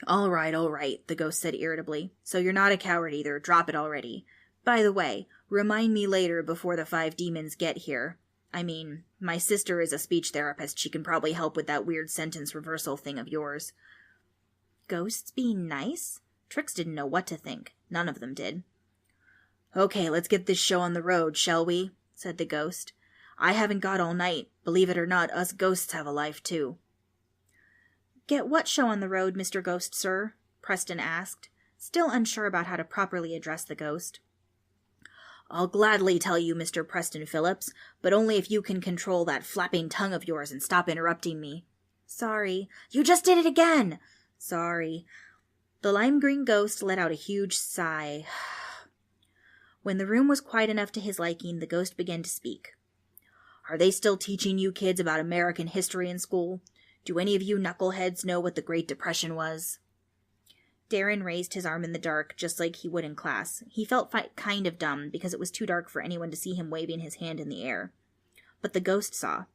All right, the ghost said irritably. "So you're not a coward either. Drop it already. By the way, remind me later before the 5 demons get here. I mean, my sister is a speech therapist. She can probably help with that weird sentence reversal thing of yours." Ghosts being nice? Trix didn't know what to think. None of them did. "Okay, let's get this show on the road, shall we?" said the ghost. "I haven't got all night. Believe it or not, us ghosts have a life, too." "Get what show on the road, Mr. Ghost, sir?" Preston asked, still unsure about how to properly address the ghost. "I'll gladly tell you, Mr. Preston Phillips, but only if you can control that flapping tongue of yours and stop interrupting me." "Sorry." "You just did it again!" "Sorry." The lime green ghost let out a huge sigh. When the room was quiet enough to his liking, the ghost began to speak. "Are they still teaching you kids about American history in school? Do any of you knuckleheads know what the Great Depression was?" Darren raised his arm in the dark, just like he would in class. He felt kind of dumb, because it was too dark for anyone to see him waving his hand in the air. But the ghost saw.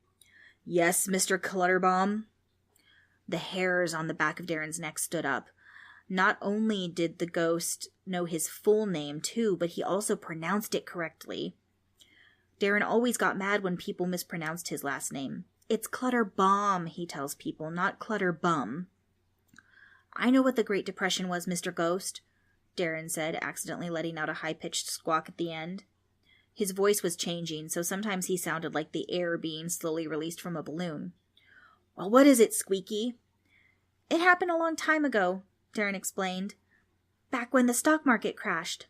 "Yes, Mr. Clutterbaum." The hairs on the back of Darren's neck stood up. Not only did the ghost know his full name, too, but he also pronounced it correctly. Darren always got mad when people mispronounced his last name. "It's Clutterbaum," he tells people, "not Clutterbum." "I know what the Great Depression was, Mr. Ghost," Darren said, accidentally letting out a high-pitched squawk at the end. His voice was changing, so sometimes he sounded like the air being slowly released from a balloon. "Well, what is it, Squeaky?" "It happened a long time ago," Darren explained. "Back when the stock market crashed."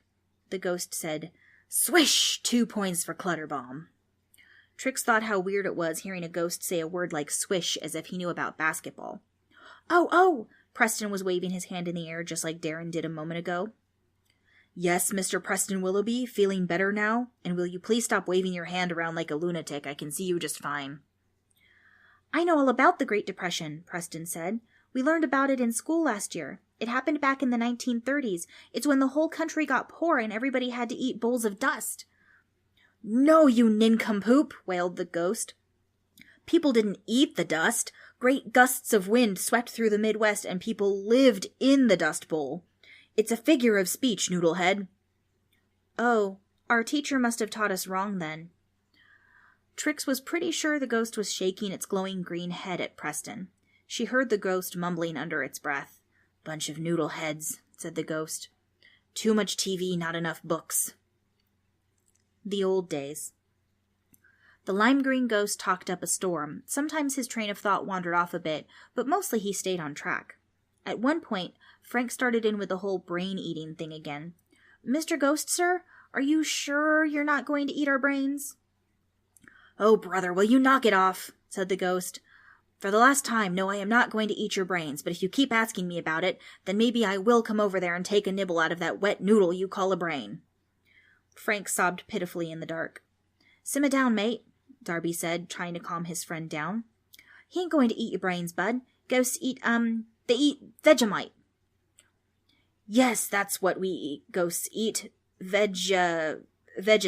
The ghost said, "Swish! 2 points for Clutterbaum." Trix thought how weird it was hearing a ghost say a word like swish as if he knew about basketball. Oh! Preston was waving his hand in the air just like Darren did a moment ago. "Yes, Mr. Preston Willoughby, feeling better now? And will you please stop waving your hand around like a lunatic? I can see you just fine." "I know all about the Great Depression," Preston said. "We learned about it in school last year. It happened back in the 1930s. It's when the whole country got poor and everybody had to eat bowls of dust." "No, you nincompoop!" wailed the ghost. "People didn't eat the dust. Great gusts of wind swept through the Midwest and people lived in the Dust Bowl. It's a figure of speech, Noodlehead." "Oh, our teacher must have taught us wrong then." Trix was pretty sure the ghost was shaking its glowing green head at Preston. She heard the ghost mumbling under its breath. "Bunch of noodleheads," said the ghost. "Too much TV, not enough books." The old days. The lime green ghost talked up a storm. Sometimes his train of thought wandered off a bit, but mostly he stayed on track. At one point, Frank started in with the whole brain-eating thing again. "Mr. Ghost, sir, are you sure you're not going to eat our brains?" "Oh, brother, will you knock it off?" said the ghost. "For the last time, no, I am not going to eat your brains, but if you keep asking me about it, then maybe I will come over there and take a nibble out of that wet noodle you call a brain." Frank sobbed pitifully in the dark. "Simmer down, mate," Darby said, trying to calm his friend down. "He ain't going to eat your brains, bud. Ghosts eat, they eat Vegemite." "Yes, that's what we eat. Ghosts eat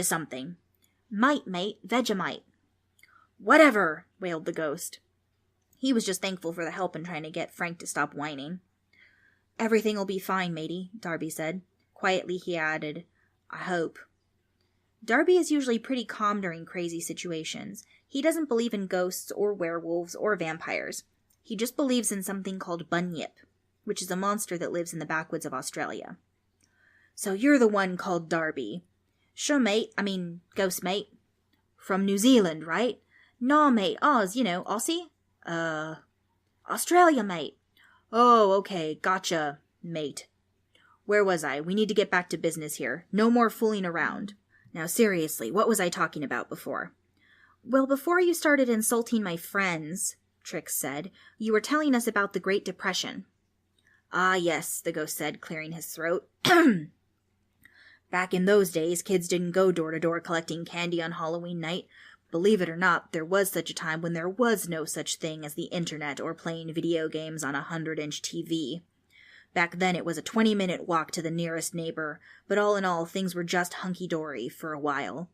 something." "Mite, mate, Vegemite." "Whatever," wailed the ghost. He was just thankful for the help in trying to get Frank to stop whining. "Everything'll be fine, matey," Darby said. Quietly he added, "I hope." Darby is usually pretty calm during crazy situations. He doesn't believe in ghosts or werewolves or vampires. He just believes in something called bunyip, which is a monster that lives in the backwoods of Australia. "So you're the one called Darby." "Sure, mate. Ghost, mate." "From New Zealand, right?" "Naw, mate. Oz, Aussie." "Australia, mate." "Oh, okay. Gotcha, mate. Where was I? We need to get back to business here. No more fooling around. Now, seriously, what was I talking about before?" "Well, before you started insulting my friends," Trix said, "you were telling us about the Great Depression." "Ah, yes," the ghost said, clearing his throat. "Back in those days, kids didn't go door to door collecting candy on Halloween night. Believe it or not, there was such a time when there was no such thing as the internet or playing video games on a 100-inch TV. Back then it was a 20-minute walk to the nearest neighbor, but all in all things were just hunky-dory for a while.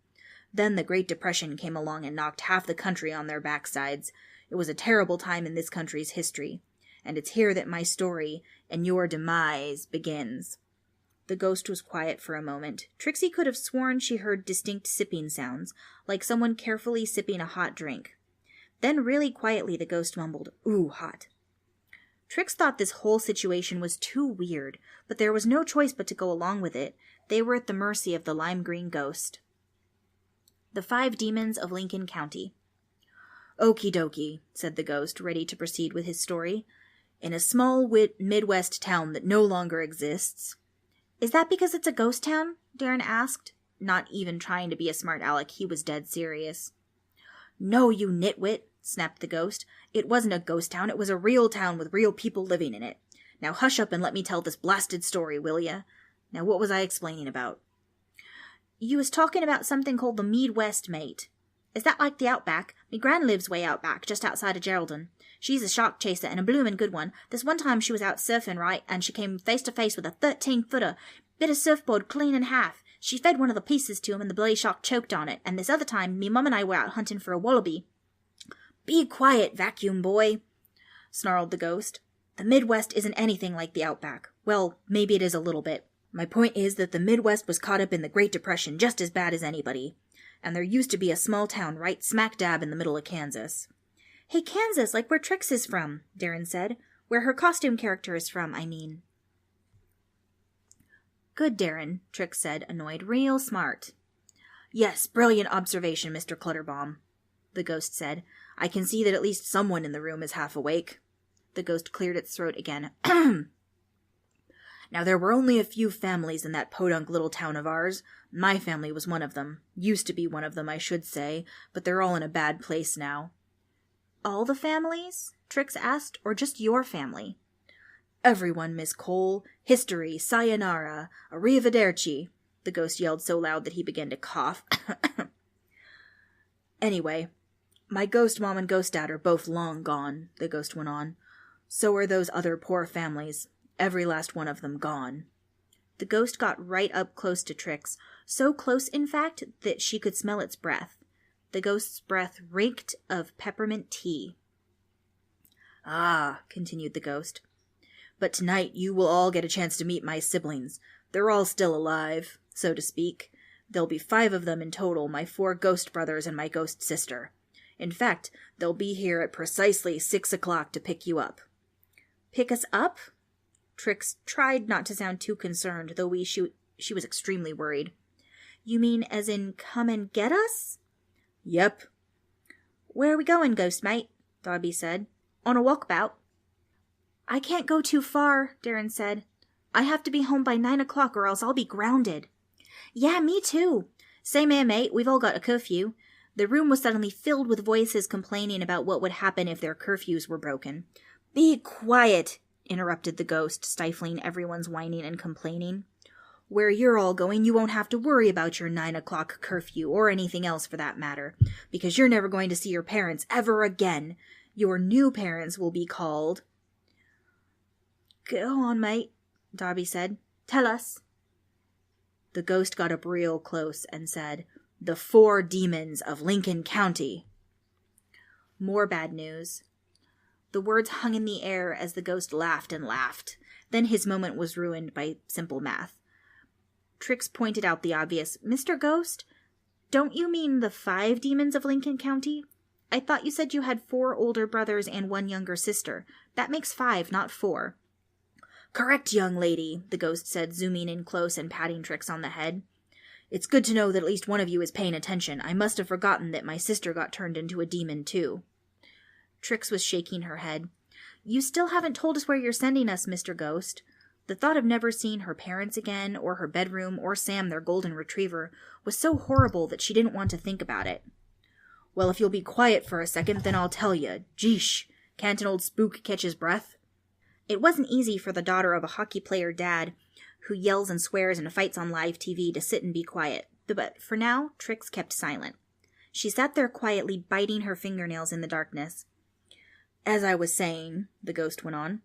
Then the Great Depression came along and knocked half the country on their backsides. It was a terrible time in this country's history, and it's here that my story and your demise begins." The ghost was quiet for a moment. Trixie could have sworn she heard distinct sipping sounds, like someone carefully sipping a hot drink. Then really quietly the ghost mumbled, "Ooh, hot." Trix thought this whole situation was too weird, but there was no choice but to go along with it. They were at the mercy of the lime green ghost. The 5 Demons of Lincoln County. "Okie dokie," said the ghost, ready to proceed with his story. "In a small Midwest town that no longer exists." "Is that because it's a ghost town?" Darren asked. Not even trying to be a smart aleck, he was dead serious. "No, you nitwit," snapped the ghost. "It wasn't a ghost town, it was a real town with real people living in it. Now hush up and let me tell this blasted story, will ya? Now what was I explaining about?" "You was talking about something called the Midwest, mate. Is that like the Outback? Me gran lives way out back, just outside of Geraldton. She's a shark chaser, and a bloomin' good one. This one time she was out surfing, right, and she came face to face with a 13-footer, bit a surfboard clean in half. She fed one of the pieces to him, and the bloody shark choked on it, and this other time me mum and I were out hunting for a wallaby." "Be quiet, vacuum boy," snarled the ghost. "The Midwest isn't anything like the Outback. Well, maybe it is a little bit. My point is that the Midwest was caught up in the Great Depression just as bad as anybody. And there used to be a small town right smack dab in the middle of Kansas." "Hey, Kansas, like where Trix is from," Darren said. "Where her costume character is from, I mean." "Good, Darren," Trix said, annoyed. "Real smart." "Yes, brilliant observation, Mr. Clutterbaum," the ghost said. "I can see that at least someone in the room is half awake." The ghost cleared its throat again. "Now, there were only a few families in that podunk little town of ours. My family was one of them. Used to be one of them, I should say, but they're all in a bad place now." "All the families?" Trix asked, "or just your family?" "Everyone, Miss Cole. History, sayonara, arrivederci," the ghost yelled so loud that he began to cough. "Anyway, my ghost mom and ghost dad are both long gone," the ghost went on. "So are those other poor families. Every last one of them gone." The ghost got right up close to Trix, so close, in fact, that she could smell its breath. The ghost's breath reeked of peppermint tea. "Ah," continued the ghost, "but tonight you will all get a chance to meet my siblings. They're all still alive, so to speak. There'll be 5 of them in total, my 4 ghost brothers and my ghost sister. In fact, they'll be here at precisely 6 o'clock to pick you up." "Pick us up?" Trix tried not to sound too concerned, though she was extremely worried. "You mean as in come and get us?" "Yep." "Where are we going, ghost mate?" Darby said. "On a walkabout." "I can't go too far," Darren said. "I have to be home by 9 o'clock or else I'll be grounded." "Yeah, me too." "Same here, mate. We've all got a curfew." The room was suddenly filled with voices complaining about what would happen if their curfews were broken. "Be quiet," interrupted the ghost, stifling everyone's whining and complaining. "Where you're all going, you won't have to worry about your 9 o'clock curfew, or anything else for that matter, because you're never going to see your parents ever again. Your new parents will be called—" "Go on, mate," Darby said. "Tell us." The ghost got up real close and said, "The 4 Demons of Lincoln County." More bad news. The words hung in the air as the ghost laughed and laughed. Then his moment was ruined by simple math. Trix pointed out the obvious. "Mr. Ghost, don't you mean the 5 Demons of Lincoln County? I thought you said you had 4 older brothers and 1 younger sister. That makes 5, not 4. "Correct, young lady," the ghost said, zooming in close and patting Trix on the head. "It's good to know that at least one of you is paying attention. I must have forgotten that my sister got turned into a demon, too." Trix was shaking her head. "You still haven't told us where you're sending us, Mr. Ghost." The thought of never seeing her parents again, or her bedroom, or Sam, their golden retriever, was so horrible that she didn't want to think about it. "Well, if you'll be quiet for a second, then I'll tell you. Jeesh, can't an old spook catch his breath?" It wasn't easy for the daughter of a hockey player dad, who yells and swears and fights on live TV, to sit and be quiet. But for now, Trix kept silent. She sat there quietly, biting her fingernails in the darkness. "As I was saying," the ghost went on,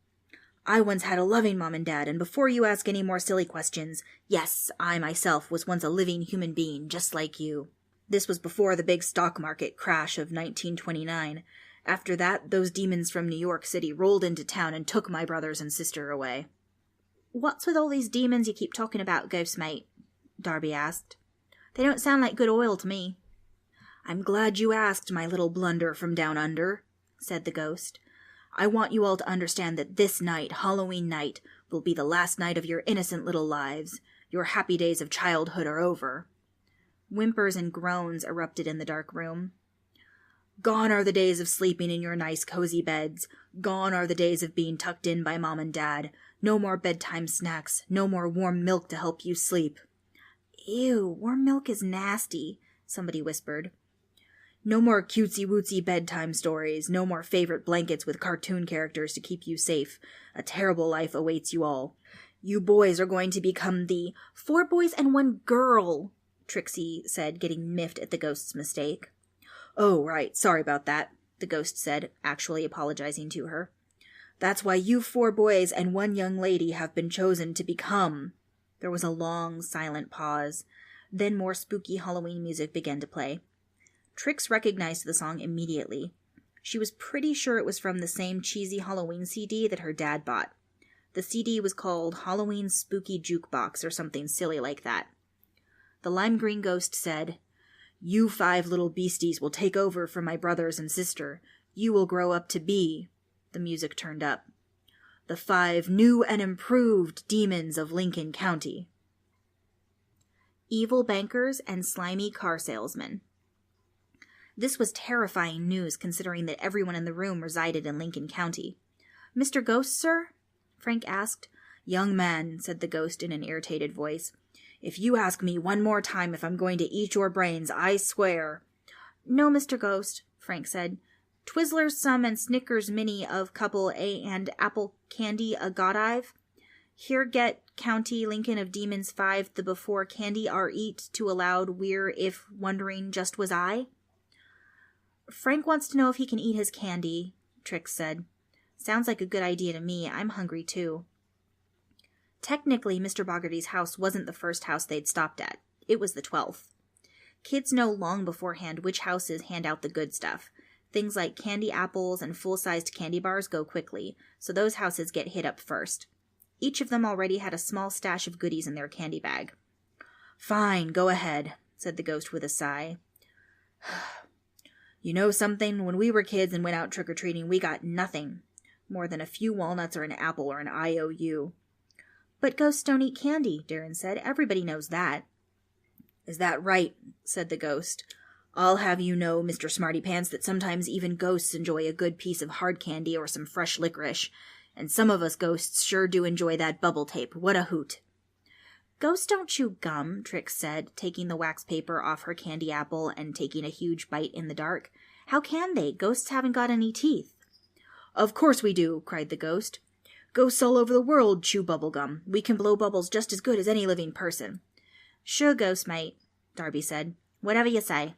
"I once had a loving mom and dad, and before you ask any more silly questions, yes, I myself was once a living human being, just like you. This was before the big stock market crash of 1929. After that, those demons from New York City rolled into town and took my brothers and sister away." "What's with all these demons you keep talking about, ghost mate?" Darby asked. "They don't sound like good oil to me." "I'm glad you asked, my little blunder from down under," said the ghost. I want you all to understand that this night, Halloween night, will be the last night of your innocent little lives. Your happy days of childhood are over." Whimpers and groans erupted in the dark room. "Gone are the days of sleeping in your nice cozy beds. Gone are the days of being tucked in by Mom and Dad. No more bedtime snacks. No more warm milk to help you sleep." "Ew, warm milk is nasty," somebody whispered. "No more cutesy-wootsy bedtime stories. No more favorite blankets with cartoon characters to keep you safe. A terrible life awaits you all. You boys are going to become the—" "4 boys and 1 girl," Trixie said, getting miffed at the ghost's mistake. "Oh, right. Sorry about that," the ghost said, actually apologizing to her. "That's why you 4 boys and 1 young lady have been chosen to become—" There was a long, silent pause. Then more spooky Halloween music began to play. Trix recognized the song immediately. She was pretty sure it was from the same cheesy Halloween CD that her dad bought. The CD was called Halloween Spooky Jukebox or something silly like that. The lime green ghost said, "You 5 little beasties will take over for my brothers and sister. You will grow up to be—" The music turned up. "The 5 new and improved demons of Lincoln County. Evil bankers and slimy car salesmen." This was terrifying news considering that everyone in the room resided in Lincoln County. "Mr. Ghost, sir?" Frank asked. "Young man," said the ghost in an irritated voice, "if you ask me one more time if I'm going to eat your brains, I swear—" "No, Mr. Ghost," Frank said. "Twizzlers some and Snickers mini of couple A and apple candy a godive. Here get County Lincoln of Demons 5 the before candy are eat to allowed we're if wondering just was I." "Frank wants to know if he can eat his candy," Trix said. "Sounds like a good idea to me. I'm hungry too." Technically, Mr. Boggarty's house wasn't the first house they'd stopped at. It was the 12th. Kids know long beforehand which houses hand out the good stuff. Things like candy apples and full-sized candy bars go quickly, so those houses get hit up first. Each of them already had a small stash of goodies in their candy bag. "Fine, go ahead," said the ghost with a sigh. "You know something? When we were kids and went out trick-or-treating, we got nothing. More than a few walnuts or an apple or an IOU. "But ghosts don't eat candy," Darren said. "Everybody knows that." "Is that right?" said the ghost. "I'll have you know, Mr. Smarty Pants, that sometimes even ghosts enjoy a good piece of hard candy or some fresh licorice. And some of us ghosts sure do enjoy that bubble tape. What a hoot." "Ghosts don't chew gum," Trix said, taking the wax paper off her candy apple and taking a huge bite in the dark. "How can they? Ghosts haven't got any teeth." "Of course we do," cried the ghost. "Ghosts all over the world chew bubble gum. We can blow bubbles just as good as any living person." "Sure, ghost mate," Darby said. "Whatever you say."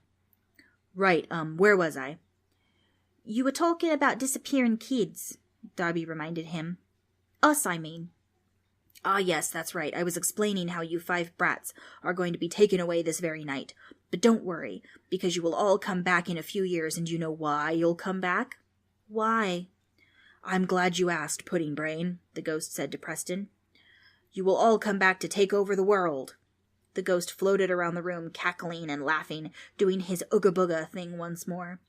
"Right, where was I?" "You were talking about disappearing kids," Darby reminded him. "Us, I mean." "Ah, yes, that's right. I was explaining how you 5 brats are going to be taken away this very night. But don't worry, because you will all come back in a few years, and you know why you'll come back?" "Why?" "I'm glad you asked, Pudding Brain," the ghost said to Preston. "You will all come back to take over the world." The ghost floated around the room, cackling and laughing, doing his ooga-booga thing once more.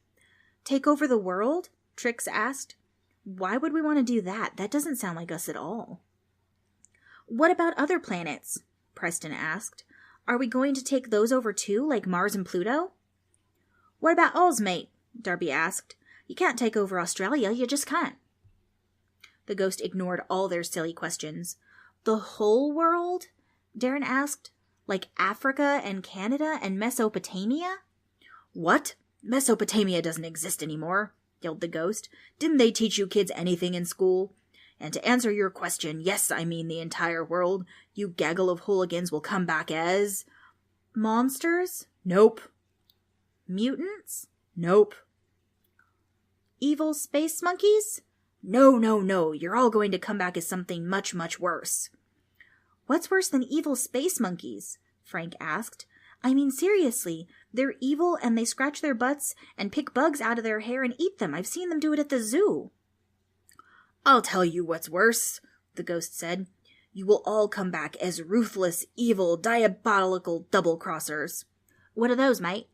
"Take over the world?" Trix asked. "Why would we want to do that? That doesn't sound like us at all." "What about other planets?" Preston asked. "Are we going to take those over too, like Mars and Pluto?" "What about Oz, mate?" Darby asked. "You can't take over Australia, you just can't." The ghost ignored all their silly questions. "The whole world?" Darren asked. "Like Africa and Canada and Mesopotamia?" "What? Mesopotamia doesn't exist anymore," yelled the ghost. "Didn't they teach you kids anything in school? And to answer your question, yes, I mean the entire world. You gaggle of hooligans will come back as—" "Monsters?" "Nope." "Mutants?" "Nope." "Evil space monkeys?" No, no, no. You're all going to come back as something much, much worse." "What's worse than evil space monkeys?" Frank asked. "I mean, seriously, they're evil and they scratch their butts and pick bugs out of their hair and eat them. I've seen them do it at the zoo." "I'll tell you what's worse," the ghost said. "You will all come back as ruthless, evil, diabolical double-crossers." "What are those, mate?"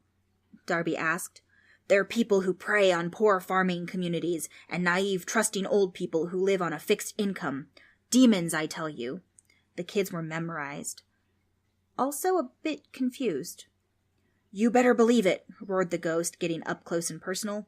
Darby asked. They're people who prey on poor farming communities and naive, trusting old people who live on a fixed income. Demons, I tell you." The kids were memorized. Also a bit confused. "You better believe it," roared the ghost, getting up close and personal.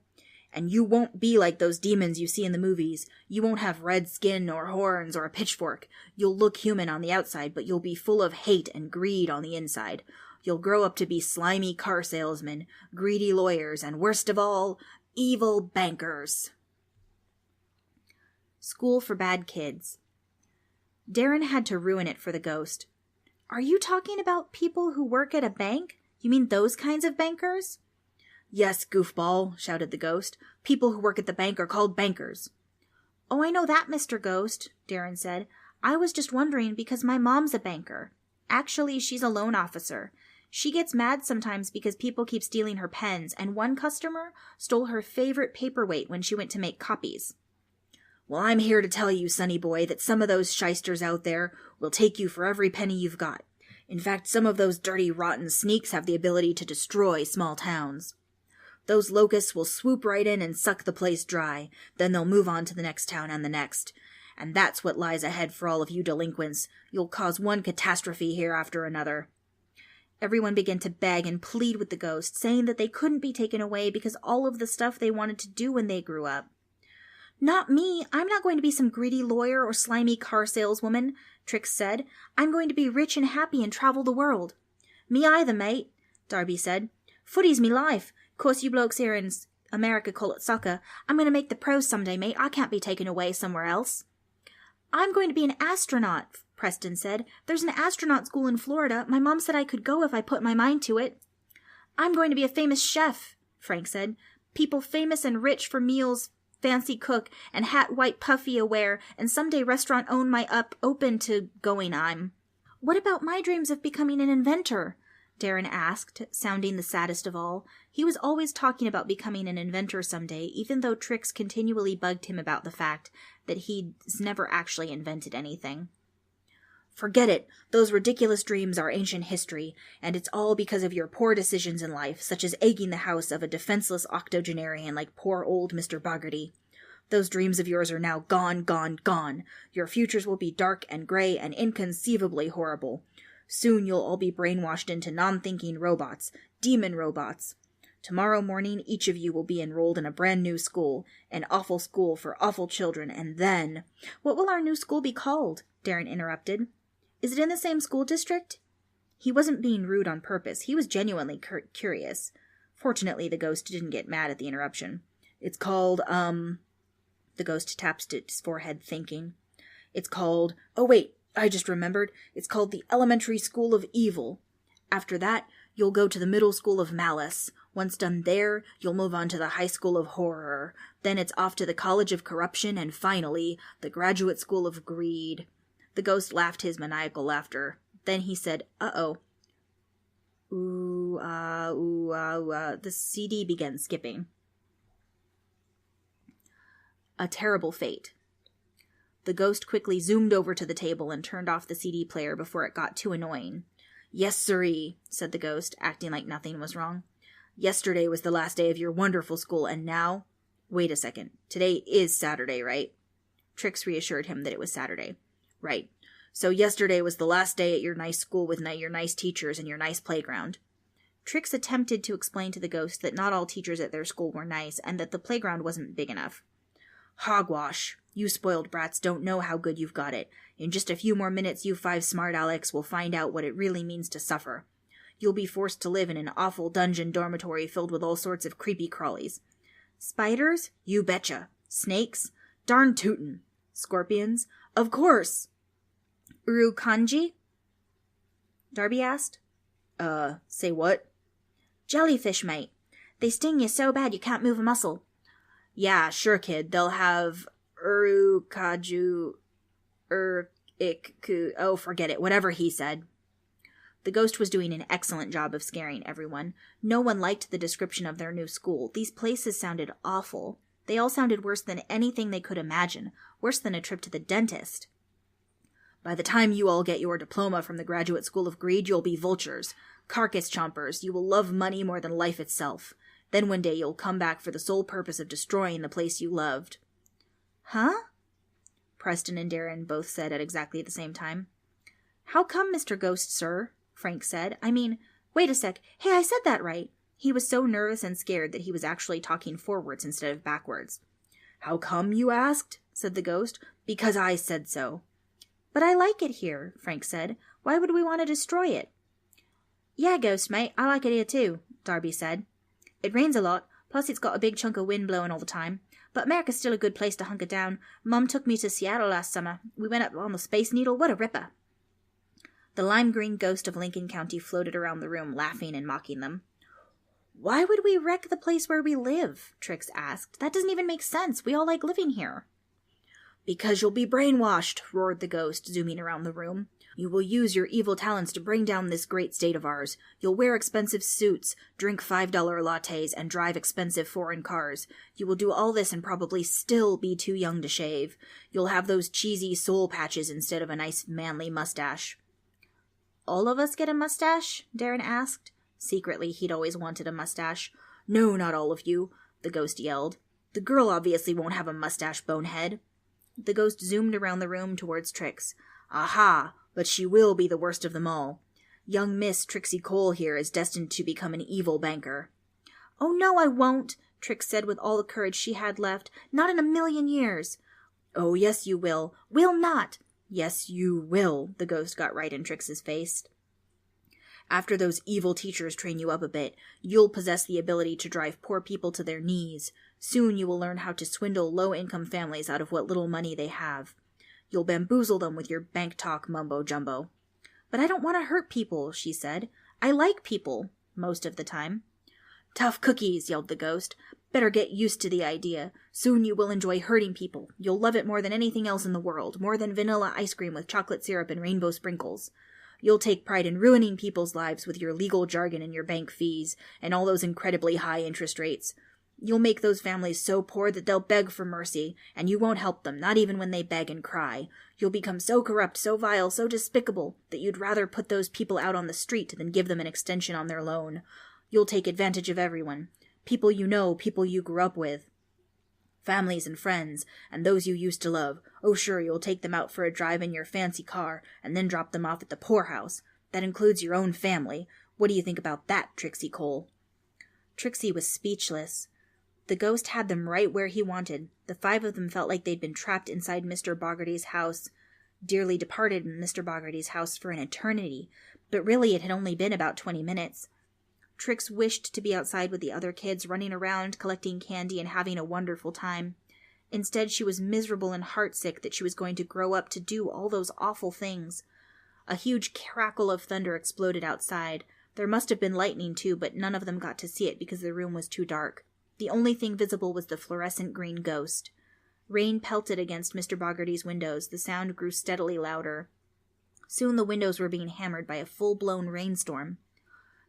"And you won't be like those demons you see in the movies. You won't have red skin or horns or a pitchfork. You'll look human on the outside, but you'll be full of hate and greed on the inside. You'll grow up to be slimy car salesmen, greedy lawyers, and worst of all, evil bankers." School for bad kids. Darren had to ruin it for the ghost. "Are you talking about people who work at a bank? You mean those kinds of bankers?" "Yes, goofball," shouted the ghost. "People who work at the bank are called bankers." "Oh, I know that, Mr. Ghost," Darren said. "I was just wondering because my mom's a banker. Actually, she's a loan officer. She gets mad sometimes because people keep stealing her pens, and one customer stole her favorite paperweight when she went to make copies." "Well, I'm here to tell you, sonny boy, that some of those shysters out there will take you for every penny you've got. In fact, some of those dirty, rotten sneaks have the ability to destroy small towns. Those locusts will swoop right in and suck the place dry. Then they'll move on to the next town and the next. And that's what lies ahead for all of you delinquents. You'll cause one catastrophe here after another." Everyone began to beg and plead with the ghost, saying that they couldn't be taken away because all of the stuff they wanted to do when they grew up. "Not me. I'm not going to be some greedy lawyer or slimy car saleswoman," Trix said. "I'm going to be rich and happy and travel the world." "Me either, mate," Darby said. "Footy's me life. Course you blokes here in America call it soccer. I'm going to make the pros someday, mate. I can't be taken away somewhere else." "I'm going to be an astronaut," Preston said. "There's an astronaut school in Florida. My mom said I could go if I put my mind to it." "I'm going to be a famous chef," Frank said. "People famous and rich for meals, fancy cook, and hat white puffy aware, and someday restaurant open to going I'm." "What about my dreams of becoming an inventor?" Darren asked, sounding the saddest of all. He was always talking about becoming an inventor someday, even though Trix continually bugged him about the fact that he's never actually invented anything. "Forget it. Those ridiculous dreams are ancient history, and it's all because of your poor decisions in life, such as egging the house of a defenseless octogenarian like poor old Mr. Boggarty. Those dreams of yours are now gone, gone, gone. Your futures will be dark and gray and inconceivably horrible. Soon you'll all be brainwashed into non-thinking robots, demon robots. Tomorrow morning each of you will be enrolled in a brand new school, an awful school for awful children, and then—" "What will our new school be called?" Darren interrupted. "Is it in the same school district?" He wasn't being rude on purpose. He was genuinely curious. Fortunately, the ghost didn't get mad at the interruption. "It's called, The ghost tapped its forehead, thinking. "It's called— oh wait, I just remembered. It's called the Elementary School of Evil. After that, you'll go to the Middle School of Malice. Once done there, you'll move on to the High School of Horror. Then it's off to the College of Corruption, and finally, the Graduate School of Greed." The ghost laughed his maniacal laughter. Then he said, "Uh-oh." Ooh, ooh, ooh, the CD began skipping. A terrible fate. The ghost quickly zoomed over to the table and turned off the CD player before it got too annoying. "Yes, sirree," said the ghost, acting like nothing was wrong. "Yesterday was the last day of your wonderful school, and now—" "Wait a second. Today is Saturday, right?" Trix reassured him that it was Saturday. "Right. So yesterday was the last day at your nice school with your nice teachers and your nice playground." Trix attempted to explain to the ghost that not all teachers at their school were nice, and that the playground wasn't big enough. "Hogwash. You spoiled brats don't know how good you've got it. In just a few more minutes you 5 smart Alecs will find out what it really means to suffer. You'll be forced to live in an awful dungeon dormitory filled with all sorts of creepy crawlies. Spiders? You betcha. Snakes? Darn tootin'. Scorpions? Of course. Urukanji?" Darby asked. Say what?" "Jellyfish, mate. They sting you so bad you can't move a muscle." "Yeah, sure, kid. They'll have Urukaju, oh, forget it, whatever he said." The ghost was doing an excellent job of scaring everyone. No one liked the description of their new school. These places sounded awful. They all sounded worse than anything they could imagine, worse than a trip to the dentist. "By the time you all get your diploma from the Graduate School of Greed, you'll be vultures, carcass chompers. You will love money more than life itself. Then one day you'll come back for the sole purpose of destroying the place you loved." "Huh?" Preston and Darren both said at exactly the same time. "How come, Mr. Ghost, sir?" Frank said. "I mean, wait a sec. Hey, I said that right." He was so nervous and scared that he was actually talking forwards instead of backwards. "How come, you asked?" said the ghost. "Because I said so." "But I like it here," Frank said. "Why would we want to destroy it?" "Yeah, ghost mate, I like it here too," Darby said. "It rains a lot, plus it's got a big chunk of wind blowing all the time. But America's still a good place to hunker down. Mum took me to Seattle last summer. We went up on the Space Needle. What a ripper." The lime-green ghost of Lincoln County floated around the room, laughing and mocking them. "Why would we wreck the place where we live?" Trix asked. "That doesn't even make sense. We all like living here." "Because you'll be brainwashed," roared the ghost, zooming around the room. "You will use your evil talents to bring down this great state of ours. You'll wear expensive suits, drink $5 lattes, and drive expensive foreign cars. You will do all this and probably still be too young to shave. You'll have those cheesy soul patches instead of a nice manly mustache." "All of us get a mustache?" Darren asked. Secretly, he'd always wanted a mustache. "No, not all of you," the ghost yelled. "The girl obviously won't have a mustache, bonehead." The ghost zoomed around the room towards Trix. "Aha! But she will be the worst of them all. Young Miss Trixie Cole here is destined to become an evil banker." "Oh, no, I won't," Trix said with all the courage she had left. "Not in a million years." "Oh, yes, you will." "Will not." "Yes, you will," the ghost got right in Trix's face. "After those evil teachers train you up a bit, you'll possess the ability to drive poor people to their knees. Soon you will learn how to swindle low-income families out of what little money they have. You'll bamboozle them with your bank talk mumbo-jumbo." "But I don't want to hurt people," she said. "I like people, most of the time." "Tough cookies," yelled the ghost. "Better get used to the idea. Soon you will enjoy hurting people. You'll love it more than anything else in the world, more than vanilla ice cream with chocolate syrup and rainbow sprinkles. You'll take pride in ruining people's lives with your legal jargon and your bank fees, and all those incredibly high interest rates. You'll make those families so poor that they'll beg for mercy, and you won't help them, not even when they beg and cry. You'll become so corrupt, so vile, so despicable, that you'd rather put those people out on the street than give them an extension on their loan. You'll take advantage of everyone. People you know, people you grew up with. Families and friends, and those you used to love. Oh, sure, you'll take them out for a drive in your fancy car, and then drop them off at the poorhouse. That includes your own family. What do you think about that, Trixie Cole?" Trixie was speechless. The ghost had them right where he wanted. The 5 of them felt like they'd been trapped inside Mr. Boggarty's house, dearly departed in Mr. Boggarty's house for an eternity, but really it had only been about 20 minutes. Trix wished to be outside with the other kids, running around, collecting candy, and having a wonderful time. Instead, she was miserable and heartsick that she was going to grow up to do all those awful things. A huge crackle of thunder exploded outside. There must have been lightning, too, but none of them got to see it because the room was too dark. The only thing visible was the fluorescent green ghost. Rain pelted against Mr. Boggarty's windows. The sound grew steadily louder. Soon the windows were being hammered by a full-blown rainstorm.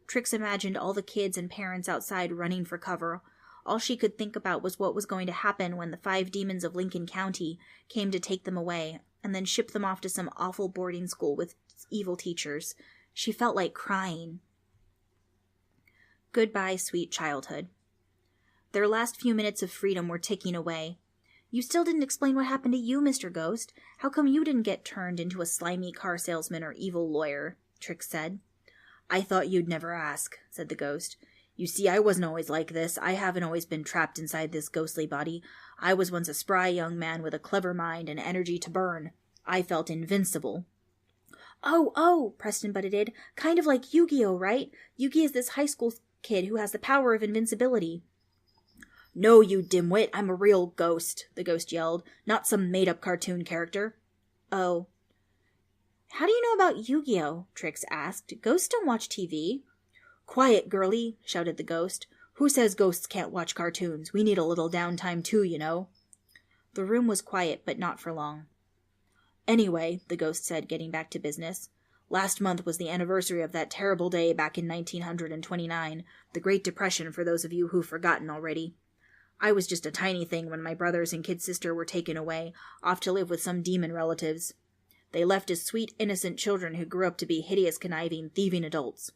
Trix imagined all the kids and parents outside running for cover. All she could think about was what was going to happen when the 5 demons of Lincoln County came to take them away, and then ship them off to some awful boarding school with evil teachers. She felt like crying. Goodbye, sweet childhood. Their last few minutes of freedom were ticking away. "You still didn't explain what happened to you, Mr. Ghost. How come you didn't get turned into a slimy car salesman or evil lawyer?" Trix said. "I thought you'd never ask," said the ghost. "You see, I wasn't always like this. I haven't always been trapped inside this ghostly body. I was once a spry young man with a clever mind and energy to burn. I felt invincible." Oh, Preston butted in. "Kind of like Yu-Gi-Oh, right? Yu-Gi is this high school kid who has the power of invincibility." "No, you dimwit, I'm a real ghost," the ghost yelled. "Not some made-up cartoon character." "Oh." "How do you know about Yu-Gi-Oh?" Trix asked. "Ghosts don't watch TV." "Quiet, girlie," shouted the ghost. "Who says ghosts can't watch cartoons? We need a little downtime too, you know." The room was quiet, but not for long. "Anyway," the ghost said, getting back to business, "last month was the anniversary of that terrible day back in 1929, the Great Depression for those of you who've forgotten already. I was just a tiny thing when my brothers and kid sister were taken away, off to live with some demon relatives. They left as sweet, innocent children who grew up to be hideous, conniving, thieving adults.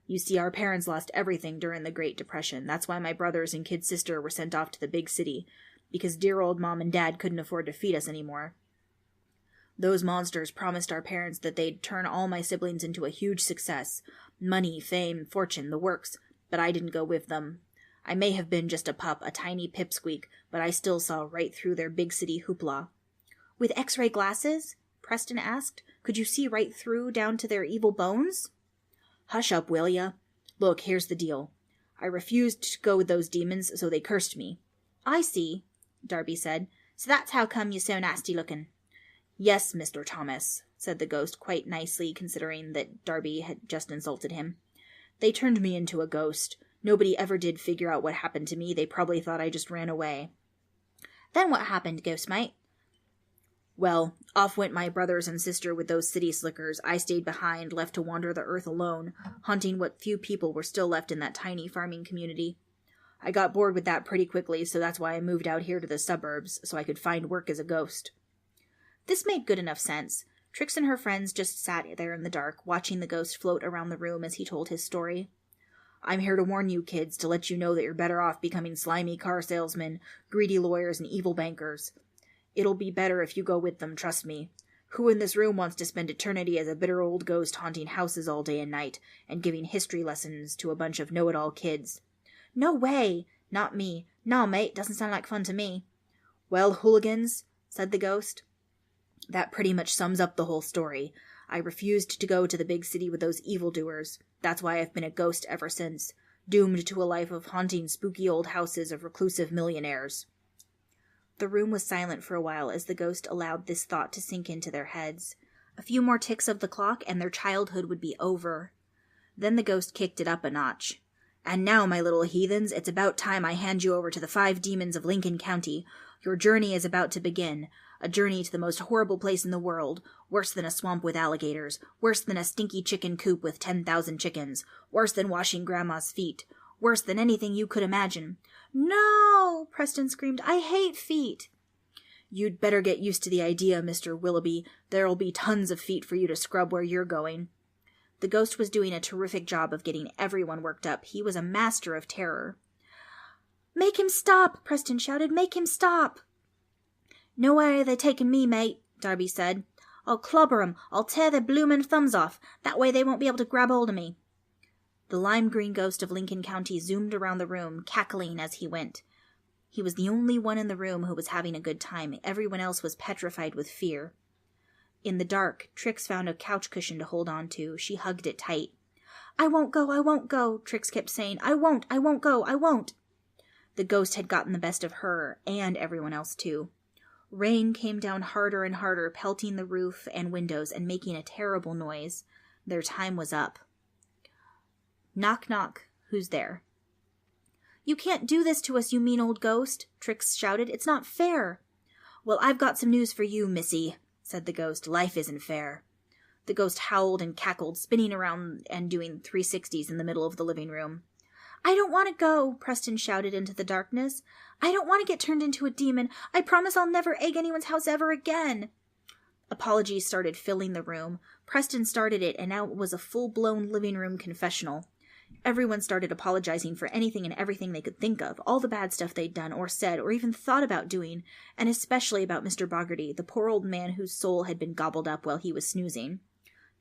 You see, our parents lost everything during the Great Depression. That's why my brothers and kid sister were sent off to the big city, because dear old Mom and Dad couldn't afford to feed us anymore. Those monsters promised our parents that they'd turn all my siblings into a huge success. Money, fame, fortune, the works. But I didn't go with them. I may have been just a pup, a tiny pipsqueak, but I still saw right through their big city hoopla. With X-ray glasses? Preston asked. Could you see right through down to their evil bones? Hush up, will ya? Look, here's the deal. I refused to go with those demons, so they cursed me. I see, Darby said. So that's how come you're so nasty looking. Yes, Mr. Thomas, said the ghost quite nicely, considering that Darby had just insulted him. They turned me into a ghost. Nobody ever did figure out what happened to me. They probably thought I just ran away. Then what happened, ghost mate? Well, off went my brothers and sister with those city slickers. I stayed behind, left to wander the earth alone, hunting what few people were still left in that tiny farming community. I got bored with that pretty quickly, so that's why I moved out here to the suburbs, so I could find work as a ghost. This made good enough sense. Trix and her friends just sat there in the dark, watching the ghost float around the room as he told his story. I'm here to warn you kids, to let you know that you're better off becoming slimy car salesmen, greedy lawyers, and evil bankers. It'll be better if you go with them, trust me. Who in this room wants to spend eternity as a bitter old ghost haunting houses all day and night, and giving history lessons to a bunch of know-it-all kids? No way! Not me. Nah, mate, doesn't sound like fun to me. Well, hooligans, said the ghost, that pretty much sums up the whole story. I refused to go to the big city with those evildoers. That's why I've been a ghost ever since, doomed to a life of haunting spooky old houses of reclusive millionaires. The room was silent for a while as the ghost allowed this thought to sink into their heads. A few more ticks of the clock and their childhood would be over. Then the ghost kicked it up a notch. And now, my little heathens, it's about time I hand you over to the 5 demons of Lincoln County. Your journey is about to begin. A journey to the most horrible place in the world. Worse than a swamp with alligators. Worse than a stinky chicken coop with 10,000 chickens. Worse than washing Grandma's feet. Worse than anything you could imagine. No! Preston screamed. I hate feet. You'd better get used to the idea, Mr. Willoughby. There'll be tons of feet for you to scrub where you're going. The ghost was doing a terrific job of getting everyone worked up. He was a master of terror. Make him stop! Preston shouted. Make him stop! No way are they taking me, mate, Darby said. I'll clobber 'em. I'll tear their bloomin' thumbs off. That way they won't be able to grab hold of me. The lime-green ghost of Lincoln County zoomed around the room, cackling as he went. He was the only one in the room who was having a good time. Everyone else was petrified with fear. In the dark, Trix found a couch cushion to hold on to. She hugged it tight. I won't go, Trix kept saying. I won't go, I won't. The ghost had gotten the best of her, and everyone else too. Rain came down harder and harder, pelting the roof and windows and making a terrible noise. Their time was up. Knock, knock. Who's there? You can't do this to us, you mean old ghost, Trix shouted. It's not fair. Well, I've got some news for you, missy, said the ghost. Life isn't fair. The ghost howled and cackled, spinning around and doing 360s in the middle of the living room. I don't want to go, Preston shouted into the darkness. I don't want to get turned into a demon. I promise I'll never egg anyone's house ever again. Apologies started filling the room. Preston started it, and now it was a full-blown living room confessional. Everyone started apologizing for anything and everything they could think of, all the bad stuff they'd done or said or even thought about doing, and especially about Mr. Boggarty, the poor old man whose soul had been gobbled up while he was snoozing.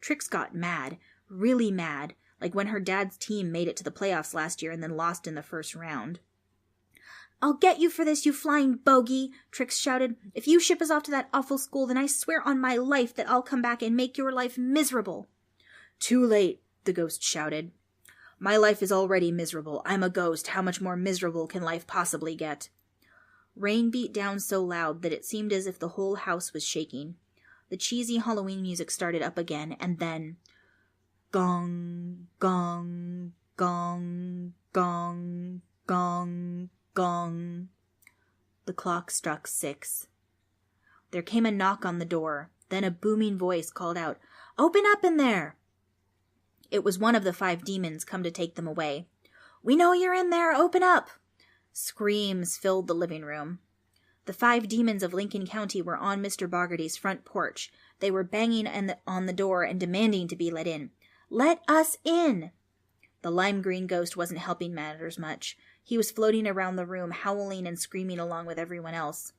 Trix got mad, really mad, like when her dad's team made it to the playoffs last year and then lost in the first round. I'll get you for this, you flying bogey, Trix shouted. If you ship us off to that awful school, then I swear on my life that I'll come back and make your life miserable. Too late, the ghost shouted. My life is already miserable. I'm a ghost. How much more miserable can life possibly get? Rain beat down so loud that it seemed as if the whole house was shaking. The cheesy Halloween music started up again, and then... Gong, gong, gong, gong, gong, gong. The clock struck 6. There came a knock on the door. Then a booming voice called out, "Open up in there!" It was one of the 5 demons come to take them away. "We know you're in there! Open up!" Screams filled the living room. The 5 demons of Lincoln County were on Mr. Boggarty's front porch. They were banging on the door and demanding to be let in. "Let us in!" The lime green ghost wasn't helping matters much. He was floating around the room, howling and screaming along with everyone else.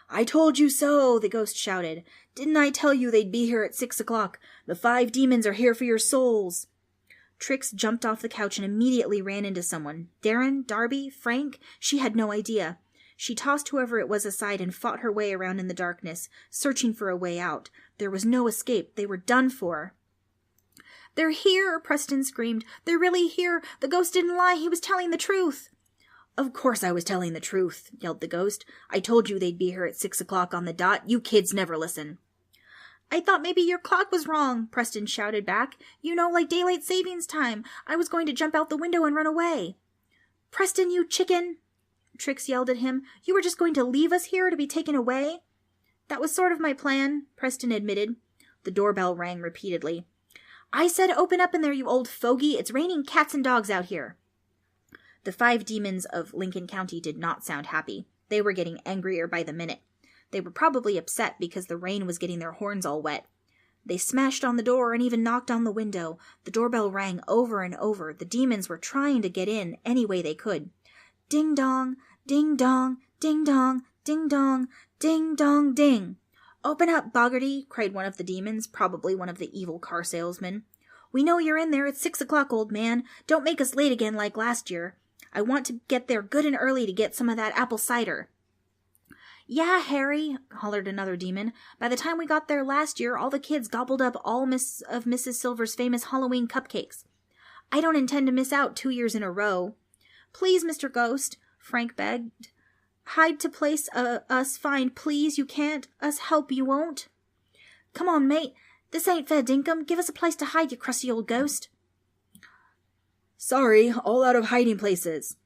"I told you so," the ghost shouted. "Didn't I tell you they'd be here at 6 o'clock? The 5 demons are here for your souls." Trix jumped off the couch and immediately ran into someone. Darren? Darby? Frank? She had no idea. She tossed whoever it was aside and fought her way around in the darkness, searching for a way out. There was no escape. They were done for. "They're here!" Preston screamed. "They're really here! The ghost didn't lie! He was telling the truth!" "Of course I was telling the truth," yelled the ghost. "I told you they'd be here at 6 o'clock on the dot. You kids never listen." "I thought maybe your clock was wrong," Preston shouted back. "You know, like daylight savings time. I was going to jump out the window and run away." "Preston, you chicken!" Trix yelled at him. "You were just going to leave us here to be taken away?" "That was sort of my plan," Preston admitted. The doorbell rang repeatedly. "I said open up in there, you old fogey. It's raining cats and dogs out here." The 5 demons of Lincoln County did not sound happy. They were getting angrier by the minute. They were probably upset because the rain was getting their horns all wet. They smashed on the door and even knocked on the window. The doorbell rang over and over. The demons were trying to get in any way they could. Ding dong, ding dong, ding dong, ding dong, ding dong, ding. "Open up, Boggarty," cried one of the demons, probably one of the evil car salesmen. "We know you're in there. It's 6 o'clock, old man. Don't make us late again like last year. I want to get there good and early to get some of that apple cider." "Yeah, Harry," hollered another demon. "By the time we got there last year, all the kids gobbled up all of Mrs. Silver's famous Halloween cupcakes. I don't intend to miss out 2 years in a row." "Please, Mr. Ghost," Frank begged. "Hide to place us find, please. You can't. Us help you won't." "Come on, mate. This ain't fair dinkum. Give us a place to hide, you crusty old ghost." "Sorry, all out of hiding places."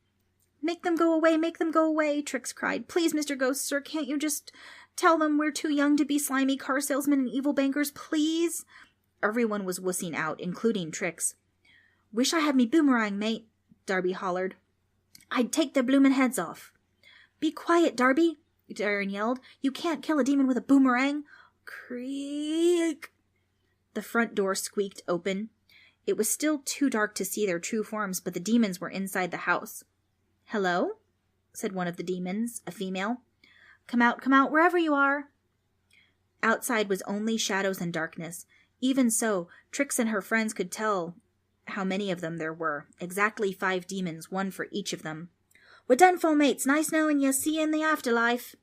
"Make them go away, Trix cried. "Please, Mr. Ghost, sir, can't you just tell them we're too young to be slimy car salesmen and evil bankers, please?" Everyone was wussing out, including Trix. "Wish I had me boomerang, mate," Darby hollered. "I'd take their bloomin' heads off." "Be quiet, Darby," Darren yelled. "You can't kill a demon with a boomerang." Creak! The front door squeaked open. It was still too dark to see their true forms, but the demons were inside the house. "Hello?" said one of the demons, a female. Come out, wherever you are." Outside was only shadows and darkness. Even so, Trix and her friends could tell how many of them there were. Exactly 5 demons, one for each of them. "We're done for, mates. Nice knowing you. See you in the afterlife."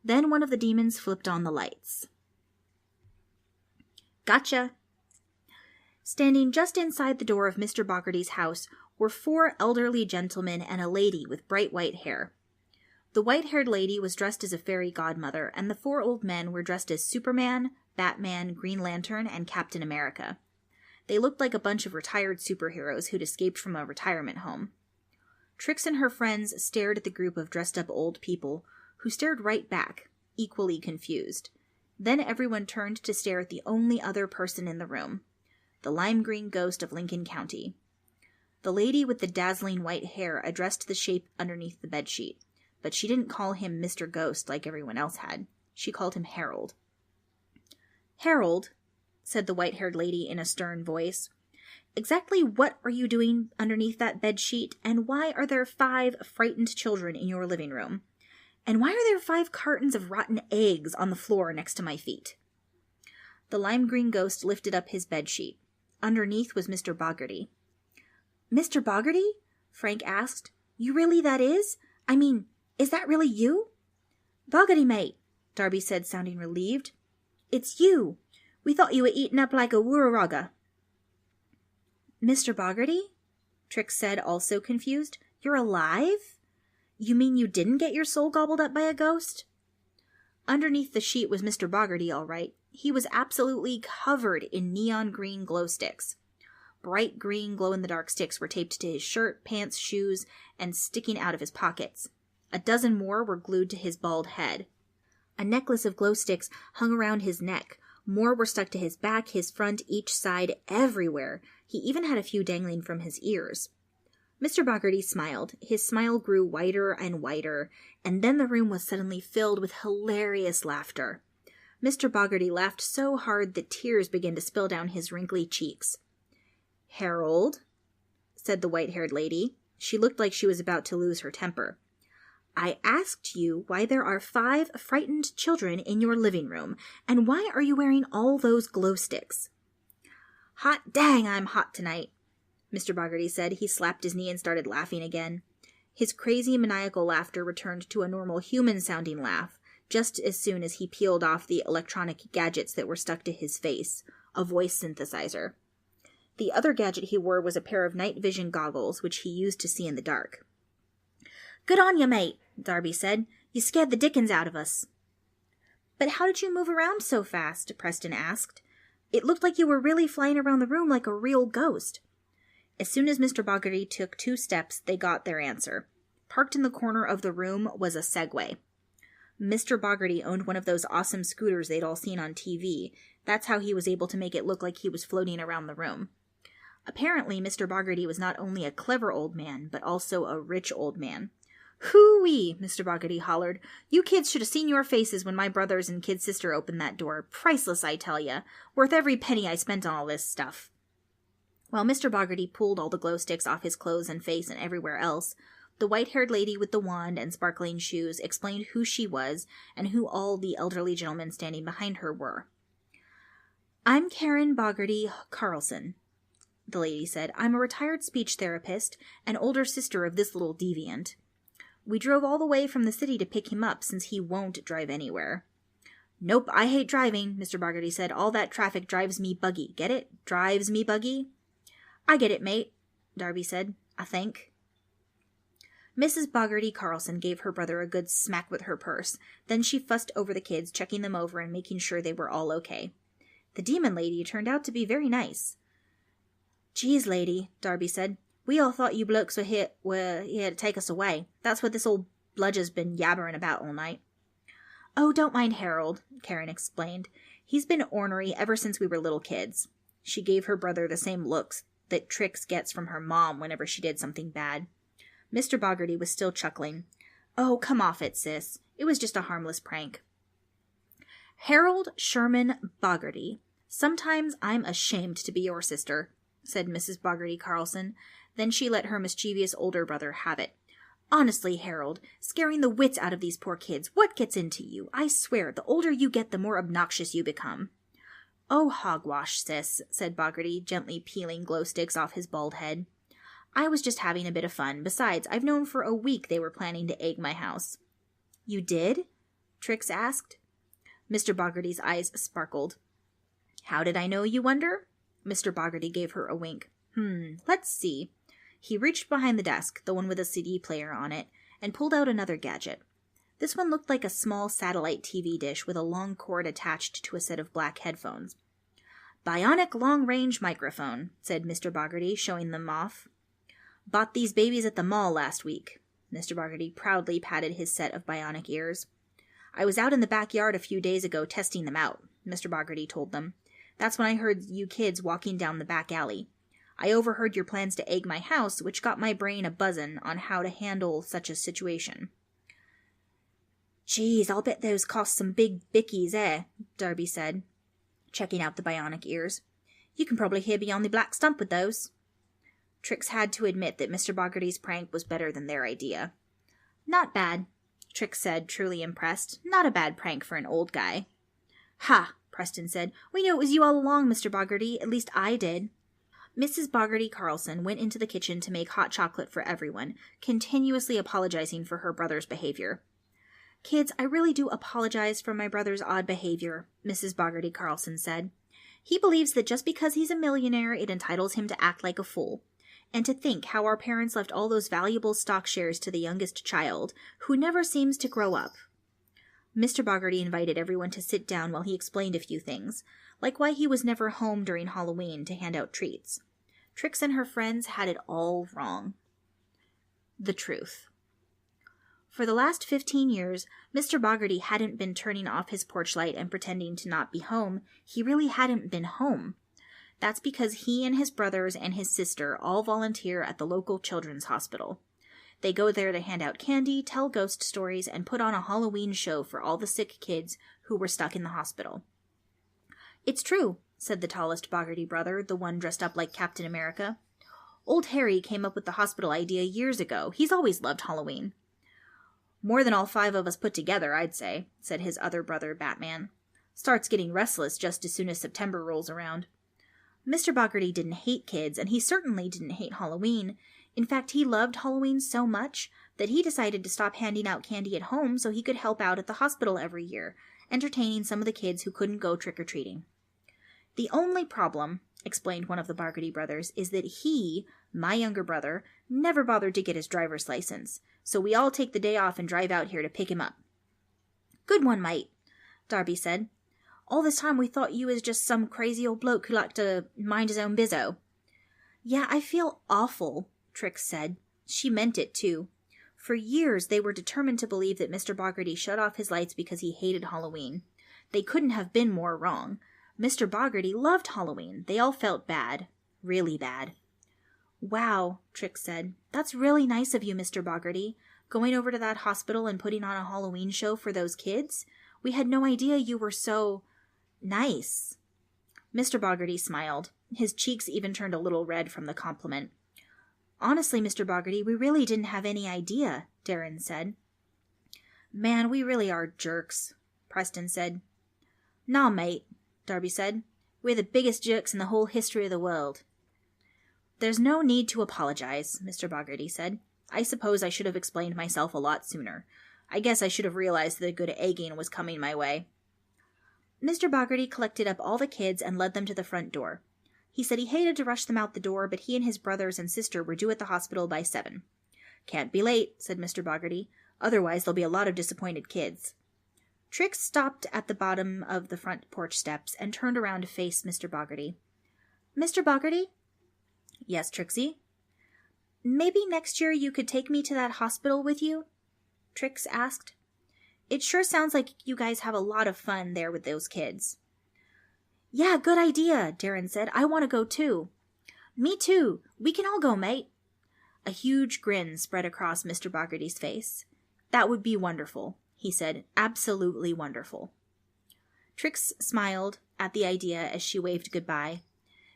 Then one of the demons flipped on the lights. "Gotcha." Standing just inside the door of Mr. Boggarty's house were 4 elderly gentlemen and a lady with bright white hair. The white-haired lady was dressed as a fairy godmother, and the 4 old men were dressed as Superman, Batman, Green Lantern, and Captain America. They looked like a bunch of retired superheroes who'd escaped from a retirement home. Trix and her friends stared at the group of dressed-up old people, who stared right back, equally confused. Then everyone turned to stare at the only other person in the room, the lime-green ghost of Lincoln County. The lady with the dazzling white hair addressed the shape underneath the bedsheet, but she didn't call him Mr. Ghost like everyone else had. She called him Harold. "Harold," said the white-haired lady in a stern voice, "exactly what are you doing underneath that bedsheet, and why are there 5 frightened children in your living room? And why are there 5 cartons of rotten eggs on the floor next to my feet?" The lime-green ghost lifted up his bedsheet. Underneath was Mr. Boggarty. "Mr. Boggarty?" Frank asked. "You really that is? I mean, is that really you?" "Boggarty, mate," Darby said, sounding relieved. "It's you. We thought you were eaten up like a wooraraga." "Mr. Boggarty?" Trix said, also confused. "You're alive? You mean you didn't get your soul gobbled up by a ghost?" Underneath the sheet was Mr. Boggarty, all right. He was absolutely covered in neon green glow sticks. Bright green glow-in-the-dark sticks were taped to his shirt, pants, shoes, and sticking out of his pockets. A dozen more were glued to his bald head. A necklace of glow sticks hung around his neck. More were stuck to his back, his front, each side, everywhere. He even had a few dangling from his ears. Mr. Boggarty smiled. His smile grew wider and wider, and then the room was suddenly filled with hilarious laughter. Mr. Boggarty laughed so hard that tears began to spill down his wrinkly cheeks. "Harold," said the white-haired lady. She looked like she was about to lose her temper. "I asked you why there are 5 frightened children in your living room, and why are you wearing all those glow sticks?" "Hot dang, I'm hot tonight," Mr. Boggarty said. He slapped his knee and started laughing again. His crazy, maniacal laughter returned to a normal human-sounding laugh just as soon as he peeled off the electronic gadgets that were stuck to his face, a voice synthesizer. The other gadget he wore was a pair of night vision goggles, which he used to see in the dark. "Good on you, mate," Darby said. "You scared the dickens out of us." "But how did you move around so fast?" Preston asked. "It looked like you were really flying around the room like a real ghost." As soon as Mr. Boggarty took 2 steps, they got their answer. Parked in the corner of the room was a Segway. Mr. Boggarty owned one of those awesome scooters they'd all seen on TV. That's how he was able to make it look like he was floating around the room. Apparently, Mr. Boggarty was not only a clever old man, but also a rich old man. "Hoo-wee!" Mr. Boggarty hollered. "You kids should have seen your faces when my brothers and kid sister opened that door. Priceless, I tell ya. Worth every penny I spent on all this stuff." While Mr. Boggarty pulled all the glow sticks off his clothes and face and everywhere else, the white-haired lady with the wand and sparkling shoes explained who she was and who all the elderly gentlemen standing behind her were. "I'm Karen Boggarty Carlson," the lady said. "I'm a retired speech therapist and older sister of this little deviant. We drove all the way from the city to pick him up since he won't drive anywhere." "Nope, I hate driving," Mr. Boggarty said. "All that traffic drives me buggy. Get it? Drives me buggy?" "I get it, mate," Darby said. "I think." Mrs. Boggarty Carlson gave her brother a good smack with her purse. Then she fussed over the kids, checking them over and making sure they were all okay. The demon lady turned out to be very nice. "Geez, lady," Darby said. "We all thought you blokes were here to take us away. That's what this old bludger's been yabbering about all night." "Oh, don't mind Harold," Karen explained. "He's been ornery ever since we were little kids." She gave her brother the same looks that Trix gets from her mom whenever she did something bad. Mr. Boggarty was still chuckling. "Oh, come off it, sis. It was just a harmless prank." "Harold Sherman Boggarty, sometimes I'm ashamed to be your sister," said Mrs. Boggarty Carlson. Then she let her mischievous older brother have it. "Honestly, Harold, scaring the wits out of these poor kids, what gets into you? I swear, the older you get, the more obnoxious you become." "Oh, hogwash, sis," said Boggarty, gently peeling glow sticks off his bald head. "I was just having a bit of fun. Besides, I've known for a week they were planning to egg my house." "You did?" Trix asked. Mr. Boggarty's eyes sparkled. "How did I know, you wonder?" Mr. Boggarty gave her a wink. Let's see." He reached behind the desk, the one with a CD player on it, and pulled out another gadget. This one looked like a small satellite TV dish with a long cord attached to a set of black headphones. "Bionic long-range microphone," said Mr. Boggarty, showing them off. "Bought these babies at the mall last week." Mr. Boggarty proudly patted his set of bionic ears. "I was out in the backyard a few days ago testing them out," Mr. Boggarty told them. "That's when I heard you kids walking down the back alley. I overheard your plans to egg my house, which got my brain a-buzzin' on how to handle such a situation." "Geez, I'll bet those cost some big bickies, Darby said, checking out the bionic ears. "You can probably hear beyond the black stump with those." Trix had to admit that Mr. Boggarty's prank was better than their idea. "Not bad," Trix said, truly impressed. "Not a bad prank for an old guy." "Ha!" Preston said. "We knew it was you all along, Mr. Boggarty. At least I did." Mrs. Boggarty Carlson went into the kitchen to make hot chocolate for everyone, continuously apologizing for her brother's behavior. "Kids, I really do apologize for my brother's odd behavior," Mrs. Boggarty Carlson said. "He believes that just because he's a millionaire, it entitles him to act like a fool. And to think how our parents left all those valuable stock shares to the youngest child, who never seems to grow up." Mr. Boggarty invited everyone to sit down while he explained a few things, like why he was never home during Halloween to hand out treats. Trix and her friends had it all wrong. The truth. For the last 15 years, Mr. Boggarty hadn't been turning off his porch light and pretending to not be home. He really hadn't been home. That's because he and his brothers and his sister all volunteer at the local children's hospital. They go there to hand out candy, tell ghost stories, and put on a Halloween show for all the sick kids who were stuck in the hospital. "It's true," said the tallest Boggarty brother, the one dressed up like Captain America. Old Harry came up with the hospital idea years ago. He's always loved Halloween." "More than all 5 of us put together, I'd say," said his other brother, Batman. "Starts getting restless just as soon as September rolls around." Mr. Boggarty didn't hate kids, and he certainly didn't hate Halloween. In fact, he loved Halloween so much that he decided to stop handing out candy at home so he could help out at the hospital every year, entertaining some of the kids who couldn't go trick-or-treating. "The only problem," explained one of the Boggarty brothers, "is that he, my younger brother, never bothered to get his driver's license, so we all take the day off and drive out here to pick him up." "Good one, mate," Darby said. "All this time we thought you was just some crazy old bloke who liked to mind his own bizzo." "Yeah, I feel awful," Trix said. She meant it, too. For years they were determined to believe that Mr. Boggarty shut off his lights because he hated Halloween. They couldn't have been more wrong. Mr. Boggarty loved Halloween. They all felt bad. Really bad. "Wow," Trix said. "That's really nice of you, Mr. Boggarty. Going over to that hospital and putting on a Halloween show for those kids? We had no idea you were so nice." Mr. Boggarty smiled. His cheeks even turned a little red from the compliment. "Honestly, Mr. Boggarty, we really didn't have any idea," Darren said. "Man, we really are jerks," Preston said. "Nah, mate," Darby said. "We're the biggest jerks in the whole history of the world." "There's no need to apologize," Mr. Boggarty said. "I suppose I should have explained myself a lot sooner. I guess I should have realized that a good egging was coming my way." Mr. Boggarty collected up all the kids and led them to the front door. He said he hated to rush them out the door, but he and his brothers and sister were due at the hospital by 7. "Can't be late," said Mr. Boggarty. "Otherwise there'll be a lot of disappointed kids." Trix stopped at the bottom of the front porch steps and turned around to face Mr. Boggarty. "Mr. Boggarty?" "Yes, Trixie?" "Maybe next year you could take me to that hospital with you?" Trix asked. "It sure sounds like you guys have a lot of fun there with those kids." "Yeah, good idea," Darren said. "I want to go too." "Me too. We can all go, mate." A huge grin spread across Mr. Boggarty's face. "That would be wonderful," he said. "Absolutely wonderful." Trix smiled at the idea as she waved goodbye.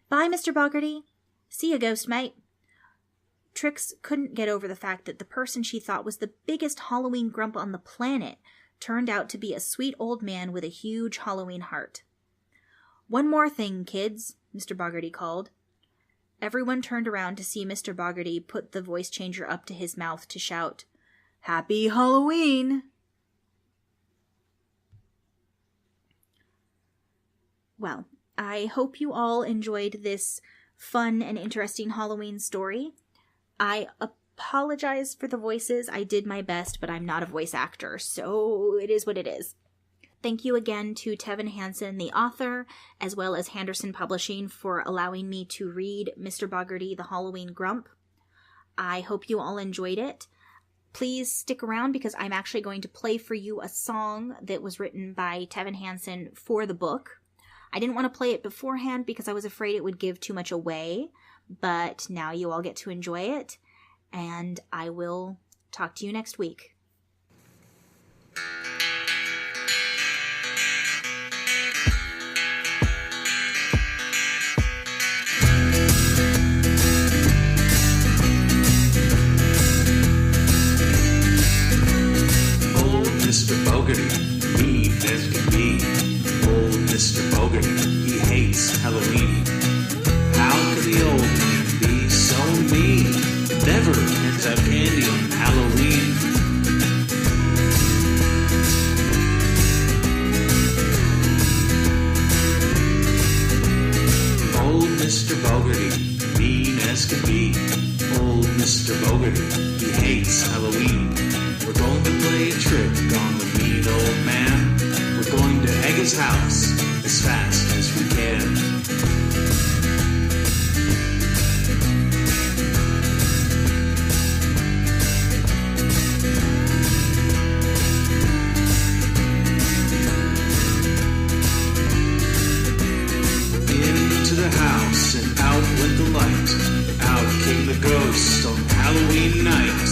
"Bye, Mr. Boggarty." "See ya, ghost mate." Trix couldn't get over the fact that the person she thought was the biggest Halloween grump on the planet turned out to be a sweet old man with a huge Halloween heart. "One more thing, kids," Mr. Boggarty called. Everyone turned around to see Mr. Boggarty put the voice changer up to his mouth to shout, "Happy Halloween!" Well, I hope you all enjoyed this fun and interesting Halloween story. I apologize for the voices. I did my best, but I'm not a voice actor, so it is what it is. Thank you again to Tevin Hansen, the author, as well as Handersen Publishing for allowing me to read Mr. Boggarty The Halloween Grump. I hope you all enjoyed it. Please stick around because I'm actually going to play for you a song that was written by Tevin Hansen for the book. I didn't want to play it beforehand because I was afraid it would give too much away, but now you all get to enjoy it, and I will talk to you next week. Mr. Boggarty, mean as can be. Old Mr. Boggarty, he hates Halloween. How can the old man be so mean? Never hands out candy on Halloween. Old Mr. Boggarty, mean as can be. Old Mr. Boggarty, he hates Halloween. We're going to play a trick on the mean old man. We're going to egg his house as fast as we can. Into the house and out went the light. Out came the ghost on Halloween night.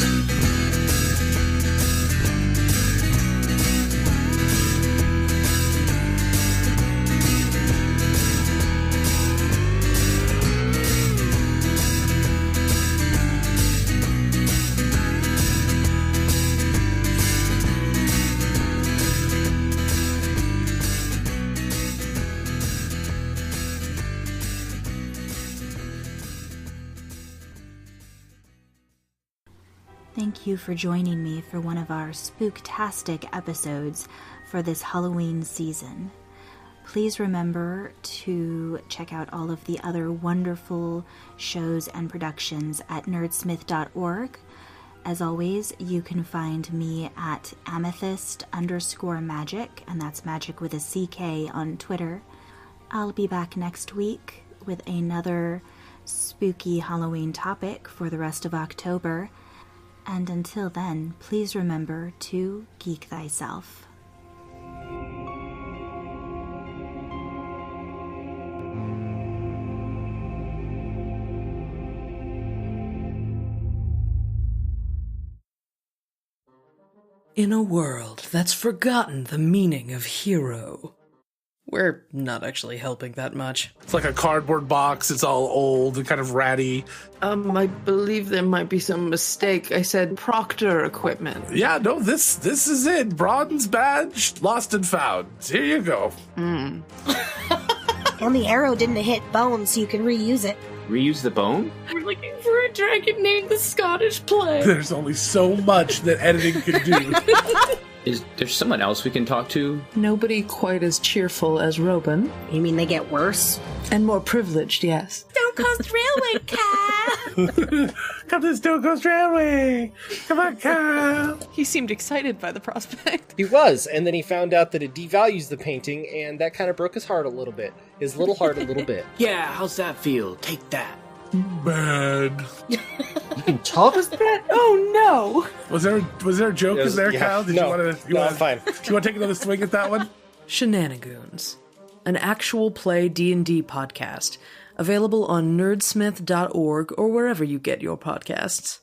Thank you for joining me for one of our spooktastic episodes for this Halloween season. Please remember to check out all of the other wonderful shows and productions at nerdsmith.org. As always, you can find me at amethyst_magic, and that's magic with a CK on Twitter. I'll be back next week with another spooky Halloween topic for the rest of October. And until then, please remember to geek thyself. In a world that's forgotten the meaning of hero. We're not actually helping that much. It's like a cardboard box. It's all old and kind of ratty. I believe there might be some mistake. I said Proctor equipment. Yeah, no, this is it. Bronze badge, lost and found. Here you go. And the arrow didn't hit bone, so you can reuse it. Reuse the bone? We're looking for a dragon named the Scottish Plague. There's only so much that editing can do. Is there someone else we can talk to? Nobody quite as cheerful as Robin. You mean they get worse? And more privileged, yes. Stone Coast Railway, Cal! Come to the Stone Coast Railway. Come on, Kyle. He seemed excited by the prospect. He was, and then he found out that it devalues the painting, and that kind of broke his heart a little bit. His little heart a little bit. Yeah, how's that feel? Take that. Bad. You can talk us that? Oh no! Was there a joke in there, Kyle? Did no, you want to? I'm fine. Do you want to take another swing at that one? Shenanigoons, an actual play D&D podcast, available on nerdsmith.org or wherever you get your podcasts.